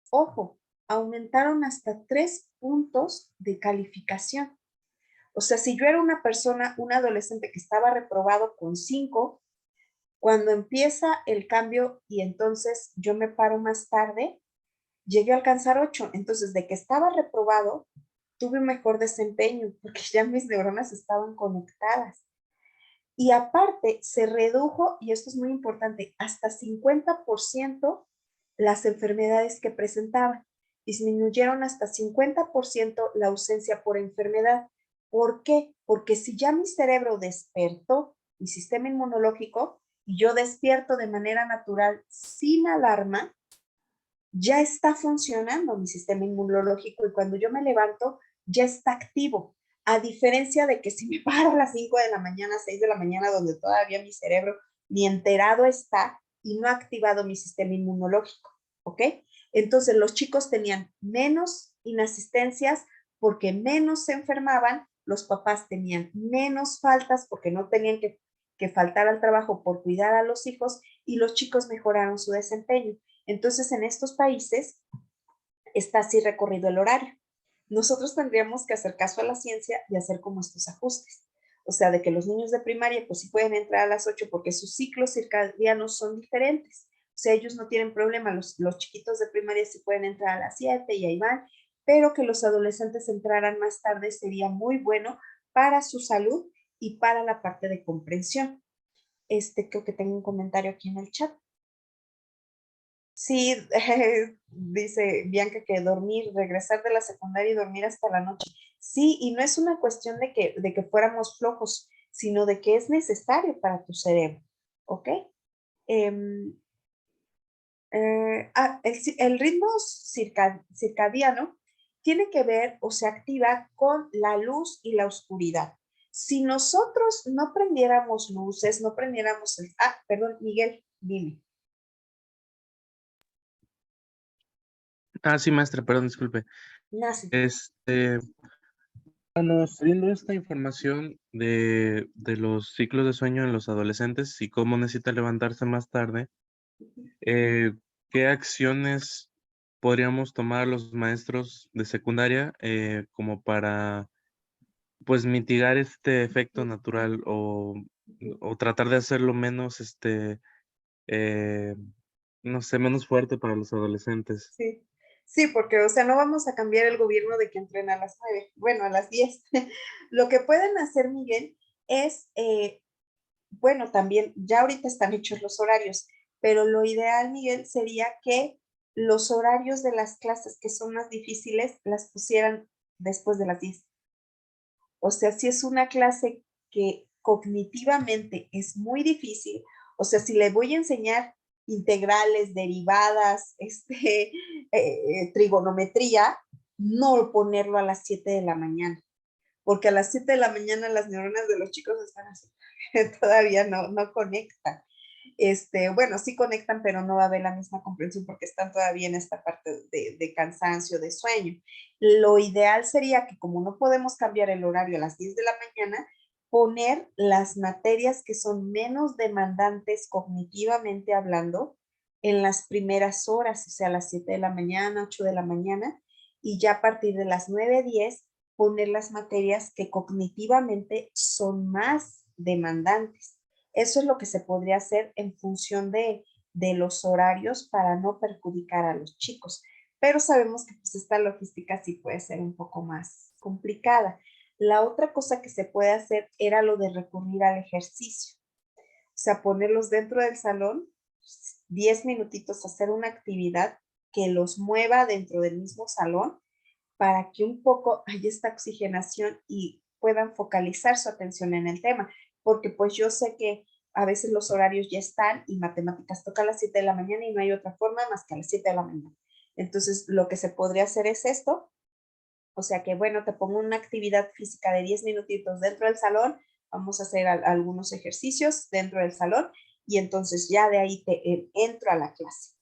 ojo, aumentaron hasta 3 puntos de calificación. O sea, si yo era una persona, un adolescente que estaba reprobado con 5, cuando empieza el cambio y entonces yo me paro más tarde, llegué a alcanzar 8. Entonces, de que estaba reprobado, tuve un mejor desempeño porque ya mis neuronas estaban conectadas. Y aparte, se redujo, y esto es muy importante, hasta 50% las enfermedades que presentaban. Disminuyeron hasta 50% la ausencia por enfermedad. ¿Por qué? Porque si ya mi cerebro despertó, mi sistema inmunológico, y yo despierto de manera natural sin alarma, ya está funcionando mi sistema inmunológico y cuando yo me levanto ya está activo. A diferencia de que si me paro a las 5 de la mañana, 6 de la mañana, donde todavía mi cerebro ni enterado está y no ha activado mi sistema inmunológico, ¿ok? Entonces los chicos tenían menos inasistencias porque menos se enfermaban, los papás tenían menos faltas porque no tenían que faltar al trabajo por cuidar a los hijos y los chicos mejoraron su desempeño. Entonces, en estos países está así recorrido el horario. Nosotros tendríamos que hacer caso a la ciencia y hacer como estos ajustes. O sea, de que los niños de primaria pues sí pueden entrar a las 8 porque sus ciclos circadianos son diferentes. O sea, ellos no tienen problema, los chiquitos de primaria sí pueden entrar a las 7 y ahí van, pero que los adolescentes entraran más tarde sería muy bueno para su salud y para la parte de comprensión. Creo que tengo un comentario aquí en el chat. Sí, dice Bianca que dormir, regresar de la secundaria y dormir hasta la noche. Sí, y no es una cuestión de que fuéramos flojos, sino de que es necesario para tu cerebro, ¿ok? Em, el ritmo circadiano tiene que ver o se activa con la luz y la oscuridad. Si nosotros no prendiéramos luces, no prendiéramos perdón, Miguel, dime. Sí, maestra, perdón, disculpe. Nace. Nos viendo esta información de los ciclos de sueño en los adolescentes y cómo necesita levantarse más tarde, ¿qué acciones podríamos tomar los maestros de secundaria como para pues mitigar este efecto natural o tratar de hacerlo menos, eh, no sé, menos fuerte para los adolescentes? Sí, sí, porque, o sea, no vamos a cambiar el gobierno de que entren a las 9, bueno, a las 10. Lo que pueden hacer, Miguel, es, bueno, también, ya ahorita están hechos los horarios, pero lo ideal, Miguel, sería que los horarios de las clases que son más difíciles las pusieran después de las 10. O sea, si es una clase que cognitivamente es muy difícil, o sea, si le voy a enseñar integrales, derivadas, trigonometría, no ponerlo a las 7 de la mañana, porque a las 7 de la mañana las neuronas de los chicos están así, todavía no conectan. Bueno, sí conectan, pero no va a haber la misma comprensión porque están todavía en esta parte de cansancio, de sueño. Lo ideal sería que como no podemos cambiar el horario a las 10 de la mañana, poner las materias que son menos demandantes cognitivamente hablando en las primeras horas, o sea, a las 7 de la mañana, 8 de la mañana, y ya a partir de las 9, 10, poner las materias que cognitivamente son más demandantes. Eso es lo que se podría hacer en función de los horarios para no perjudicar a los chicos. Pero sabemos que pues esta logística sí puede ser un poco más complicada. La otra cosa que se puede hacer era lo de recurrir al ejercicio. O sea, ponerlos dentro del salón, 10 minutitos, hacer una actividad que los mueva dentro del mismo salón para que un poco haya esta oxigenación y puedan focalizar su atención en el tema, porque pues yo sé que a veces los horarios ya están y matemáticas toca a las 7 de la mañana y no hay otra forma más que a las 7 de la mañana. Entonces, lo que se podría hacer es esto, o sea que, bueno, te pongo una actividad física de 10 minutitos dentro del salón, vamos a hacer algunos ejercicios dentro del salón y entonces ya de ahí te entro a la clase.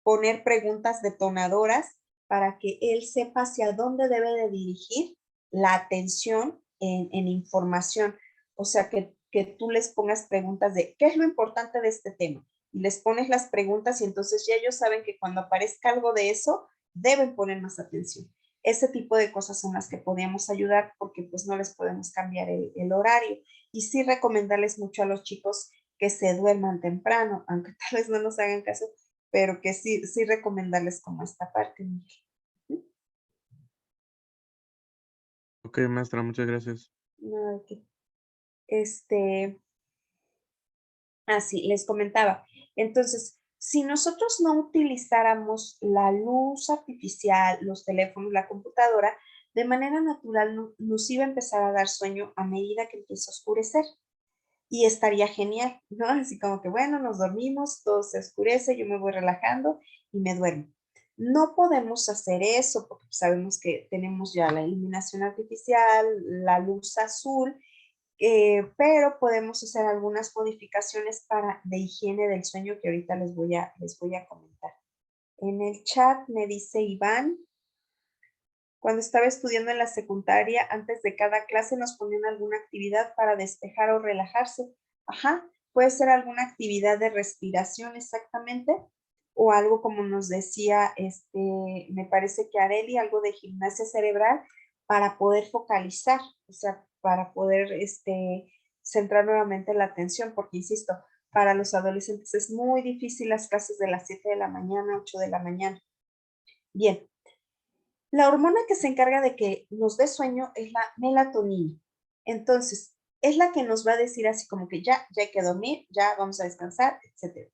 Poner preguntas detonadoras para que él sepa hacia dónde debe de dirigir la atención en información. O sea, que tú les pongas preguntas de qué es lo importante de este tema. Y les pones las preguntas y entonces ya ellos saben que cuando aparezca algo de eso, deben poner más atención. Ese tipo de cosas son las que podríamos ayudar porque pues no les podemos cambiar el horario. Y sí recomendarles mucho a los chicos que se duerman temprano, aunque tal vez no nos hagan caso, pero que sí recomendarles como esta parte, Miguel. Ok, maestra, muchas gracias. Nada de qué. Así, les comentaba. Entonces, si nosotros no utilizáramos la luz artificial, los teléfonos, la computadora, de manera natural nos iba a empezar a dar sueño a medida que empieza a oscurecer. Y estaría genial, ¿no? Así como que, bueno, nos dormimos, todo se oscurece, yo me voy relajando y me duermo. No podemos hacer eso porque sabemos que tenemos ya la iluminación artificial, la luz azul, pero podemos hacer algunas modificaciones de higiene del sueño que ahorita les voy a comentar. En el chat me dice Iván, cuando estaba estudiando en la secundaria, antes de cada clase nos ponían alguna actividad para despejar o relajarse. Ajá, puede ser alguna actividad de respiración exactamente, o algo como nos decía, me parece que Areli, algo de gimnasia cerebral para poder focalizar, o sea, para poder centrar nuevamente la atención, porque insisto, para los adolescentes es muy difícil las clases de las 7 de la mañana, 8 de la mañana. Bien, la hormona que se encarga de que nos dé sueño es la melatonina. Entonces, es la que nos va a decir así como que ya hay que dormir, ya vamos a descansar, etc.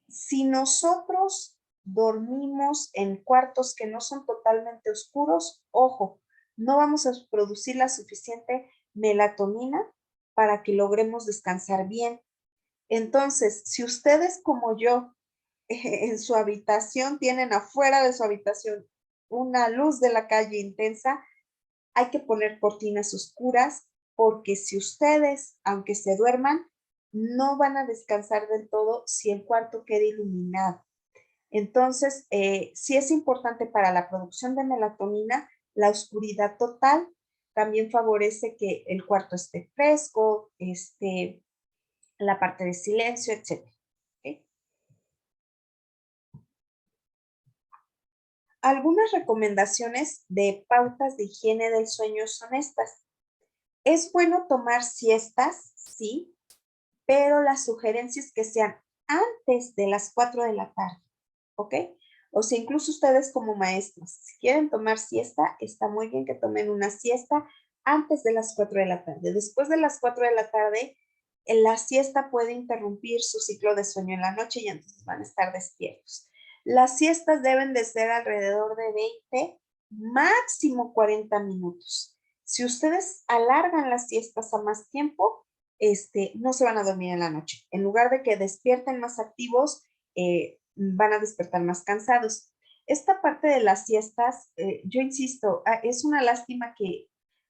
Si nosotros dormimos en cuartos que no son totalmente oscuros, ojo, no vamos a producir la suficiente melatonina para que logremos descansar bien. Entonces, si ustedes como yo en su habitación tienen afuera de su habitación una luz de la calle intensa, hay que poner cortinas oscuras porque si ustedes, aunque se duerman, no van a descansar del todo si el cuarto queda iluminado. Entonces, sí es importante para la producción de melatonina, la oscuridad total también favorece que el cuarto esté fresco, la parte de silencio, etc. ¿Okay? Algunas recomendaciones de pautas de higiene del sueño son estas. Es bueno tomar siestas, sí, pero la sugerencia es que sean antes de las 4 de la tarde, ¿ok? O sea, incluso ustedes como maestros, si quieren tomar siesta, está muy bien que tomen una siesta antes de las 4 de la tarde. Después de las 4 de la tarde, la siesta puede interrumpir su ciclo de sueño en la noche y entonces van a estar despiertos. Las siestas deben de ser alrededor de 20, máximo 40 minutos. Si ustedes alargan las siestas a más tiempo, no se van a dormir en la noche. En lugar de que despierten más activos, van a despertar más cansados. Esta parte de las siestas, yo insisto, es una lástima que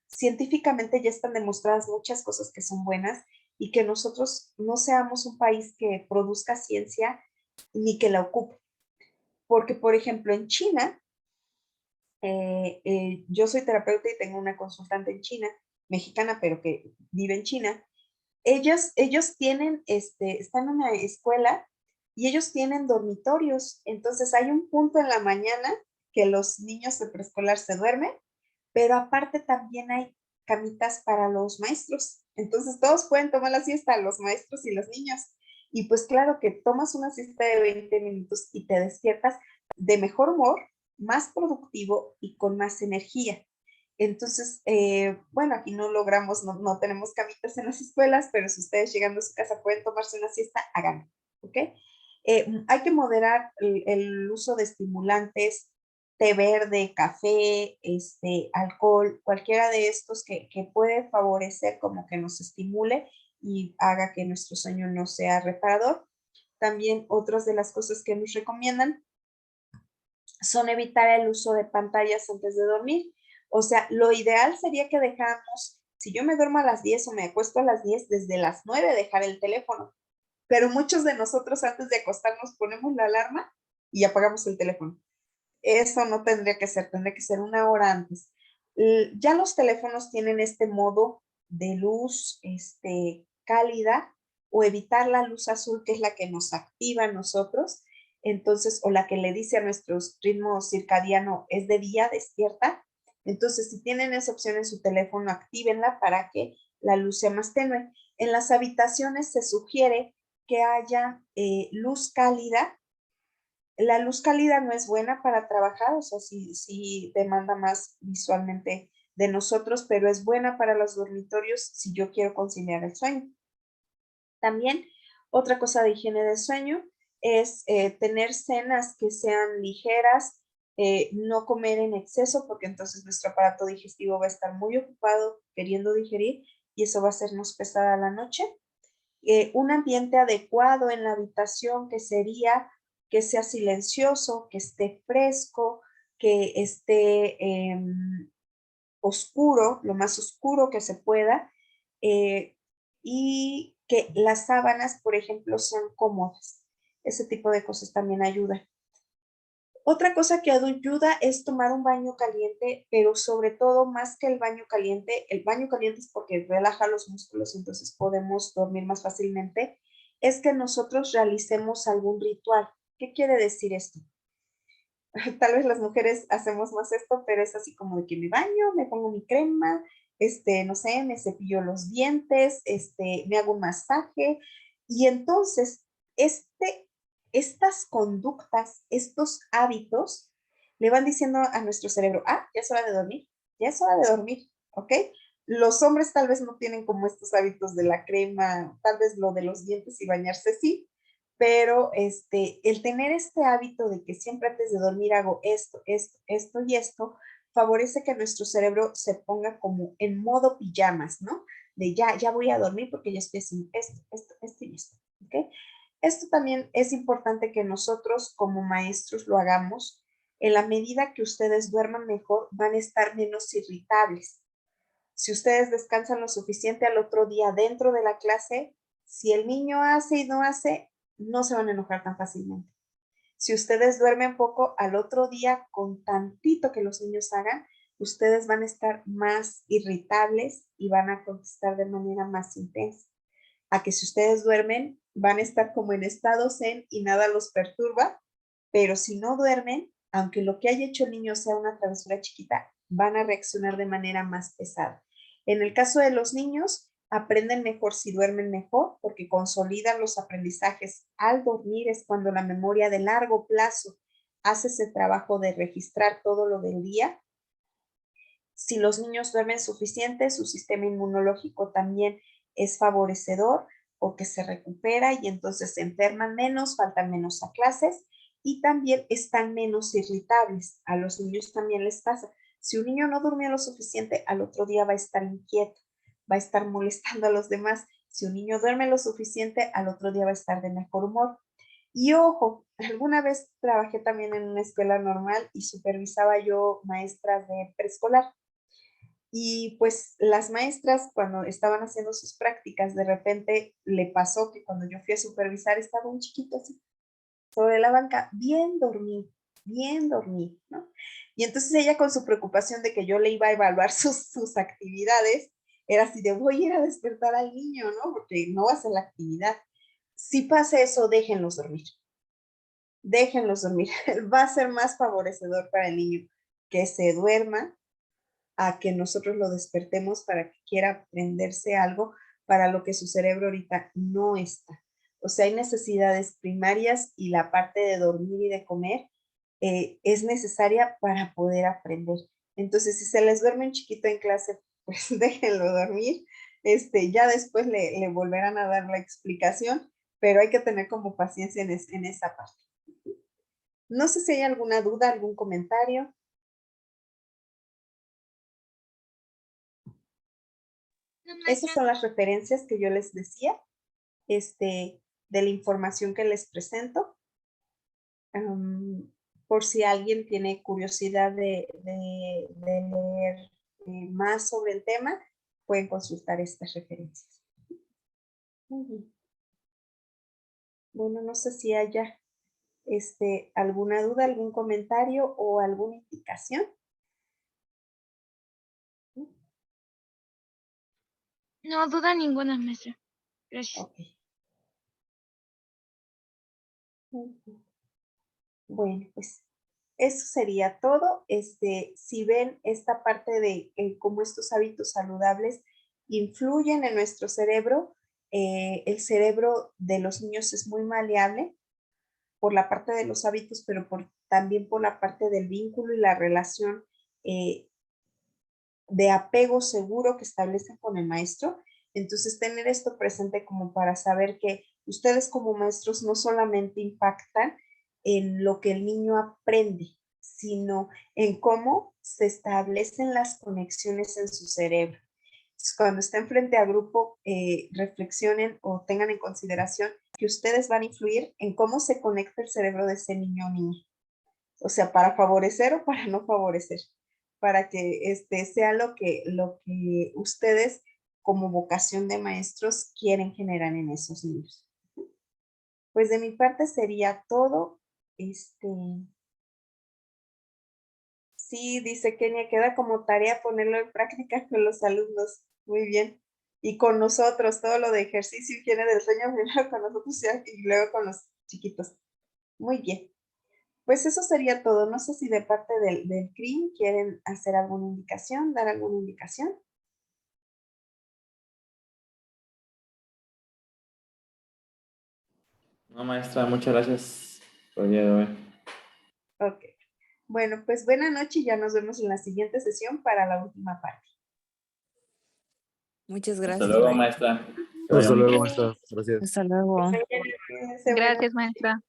científicamente ya están demostradas muchas cosas que son buenas y que nosotros no seamos un país que produzca ciencia ni que la ocupe. Porque, por ejemplo, en China, yo soy terapeuta y tengo una consultante en China, mexicana, pero que vive en China. Ellos tienen, están en una escuela y ellos tienen dormitorios. Entonces hay un punto en la mañana que los niños de preescolar se duermen, pero aparte también hay camitas para los maestros. Entonces todos pueden tomar la siesta, los maestros y los niños. Y pues claro que tomas una siesta de 20 minutos y te despiertas de mejor humor, más productivo y con más energía. Entonces, bueno, aquí no logramos, no tenemos camitas en las escuelas, pero si ustedes llegando a su casa pueden tomarse una siesta, háganlo, ¿ok? Hay que moderar el uso de estimulantes té verde, café, alcohol, cualquiera de estos que puede favorecer como que nos estimule y haga que nuestro sueño no sea reparador. También otras de las cosas que nos recomiendan son evitar el uso de pantallas antes de dormir. O sea, lo ideal sería que dejáramos, si yo me duermo a las 10 o me acuesto a las 10, desde las 9 dejar el teléfono. Pero muchos de nosotros antes de acostarnos ponemos la alarma y apagamos el teléfono. Eso no tendría que ser una hora antes. Ya los teléfonos tienen este modo de luz cálida o evitar la luz azul, que es la que nos activa a nosotros. Entonces, o la que le dice a nuestro ritmo circadiano es de día, despierta. Entonces, si tienen esa opción en su teléfono, actívenla para que la luz sea más tenue. En las habitaciones se sugiere que haya luz cálida. La luz cálida no es buena para trabajar, o sea, sí demanda más visualmente de nosotros, pero es buena para los dormitorios si yo quiero conciliar el sueño. También, otra cosa de higiene del sueño es tener cenas que sean ligeras, no comer en exceso, porque entonces nuestro aparato digestivo va a estar muy ocupado queriendo digerir y eso va a hacernos pesada la noche. Un ambiente adecuado en la habitación que sería que sea silencioso, que esté fresco, que esté oscuro, lo más oscuro que se pueda, y que las sábanas, por ejemplo, sean cómodas. Ese tipo de cosas también ayuda. Otra cosa que ayuda es tomar un baño caliente, pero sobre todo más que el baño caliente es porque relaja los músculos y entonces podemos dormir más fácilmente, es que nosotros realicemos algún ritual. ¿Qué quiere decir esto? Tal vez las mujeres hacemos más esto, pero es así como de que me baño, me pongo mi crema, no sé, me cepillo los dientes, me hago un masaje y entonces estas conductas, estos hábitos le van diciendo a nuestro cerebro, ya es hora de dormir, ya es hora de dormir, ¿ok? Los hombres tal vez no tienen como estos hábitos de la crema, tal vez lo de los dientes y bañarse sí, pero el tener este hábito de que siempre antes de dormir hago esto y esto, favorece que nuestro cerebro se ponga como en modo pijamas, ¿no? De ya voy a dormir porque ya estoy haciendo esto y esto, ¿ok? Esto también es importante que nosotros como maestros lo hagamos. En la medida que ustedes duerman mejor, van a estar menos irritables. Si ustedes descansan lo suficiente al otro día dentro de la clase, si el niño hace y no hace, no se van a enojar tan fácilmente. Si ustedes duermen poco, al otro día, con tantito que los niños hagan, ustedes van a estar más irritables y van a contestar de manera más intensa. A que si ustedes duermen, van a estar como en estado zen y nada los perturba, pero si no duermen, aunque lo que haya hecho el niño sea una travesura chiquita, van a reaccionar de manera más pesada. En el caso de los niños, aprenden mejor si duermen mejor, porque consolidan los aprendizajes. Al dormir es cuando la memoria de largo plazo hace ese trabajo de registrar todo lo del día. Si los niños duermen suficiente, su sistema inmunológico también es favorecedor porque se recupera y entonces se enferman menos, faltan menos a clases y también están menos irritables. A los niños también les pasa. Si un niño no durmió lo suficiente, al otro día va a estar inquieto, va a estar molestando a los demás. Si un niño duerme lo suficiente, al otro día va a estar de mejor humor. Y ojo, alguna vez trabajé también en una escuela normal y supervisaba yo maestras de preescolar. Y pues las maestras cuando estaban haciendo sus prácticas, de repente le pasó que cuando yo fui a supervisar estaba un chiquito así sobre la banca, bien dormido, ¿no? Y entonces ella con su preocupación de que yo le iba a evaluar sus actividades, era así de voy a ir a despertar al niño, ¿no? Porque no va a hacer la actividad. Si pasa eso, déjenlos dormir. Déjenlos dormir. Va a ser más favorecedor para el niño que se duerma a que nosotros lo despertemos para que quiera aprenderse algo para lo que su cerebro ahorita no está. O sea, hay necesidades primarias y la parte de dormir y de comer es necesaria para poder aprender. Entonces, si se les duerme un chiquito en clase, pues déjenlo dormir. Ya después le volverán a dar la explicación, pero hay que tener como paciencia en esa parte. No sé si hay alguna duda, algún comentario. Esas son las referencias que yo les decía, de la información que les presento. Por si alguien tiene curiosidad de leer más sobre el tema, pueden consultar estas referencias. Muy bien. Bueno, no sé si haya alguna duda, algún comentario o alguna indicación. No duda ninguna, maestra. Gracias. Ok. Bueno, pues eso sería todo. Si ven esta parte de cómo estos hábitos saludables influyen en nuestro cerebro, el cerebro de los niños es muy maleable por la parte de los hábitos, pero también por la parte del vínculo y la relación de apego seguro que establecen con el maestro. Entonces, tener esto presente como para saber que ustedes como maestros no solamente impactan en lo que el niño aprende, sino en cómo se establecen las conexiones en su cerebro. Entonces, cuando estén frente a grupo, reflexionen o tengan en consideración que ustedes van a influir en cómo se conecta el cerebro de ese niño o niña. O sea, para favorecer o para no favorecer, para que sea lo que ustedes como vocación de maestros quieren generar en esos niños. Pues de mi parte sería todo. Sí, dice Kenia, queda como tarea ponerlo en práctica con los alumnos. Muy bien. Y con nosotros, todo lo de ejercicio y higiene del sueño, primero con nosotros y luego con los chiquitos. Muy bien. Pues eso sería todo. No sé si de parte del CRIM quieren hacer alguna indicación, dar alguna indicación. No, maestra, muchas gracias por el día de hoy. Ok. Bueno, pues buena noche y ya nos vemos en la siguiente sesión para la última parte. Muchas Hasta gracias. luego, maestra. Que vaya Hasta muy bien. luego, maestra. Gracias. Hasta luego. Cuídense, buenas Gracias, maestra.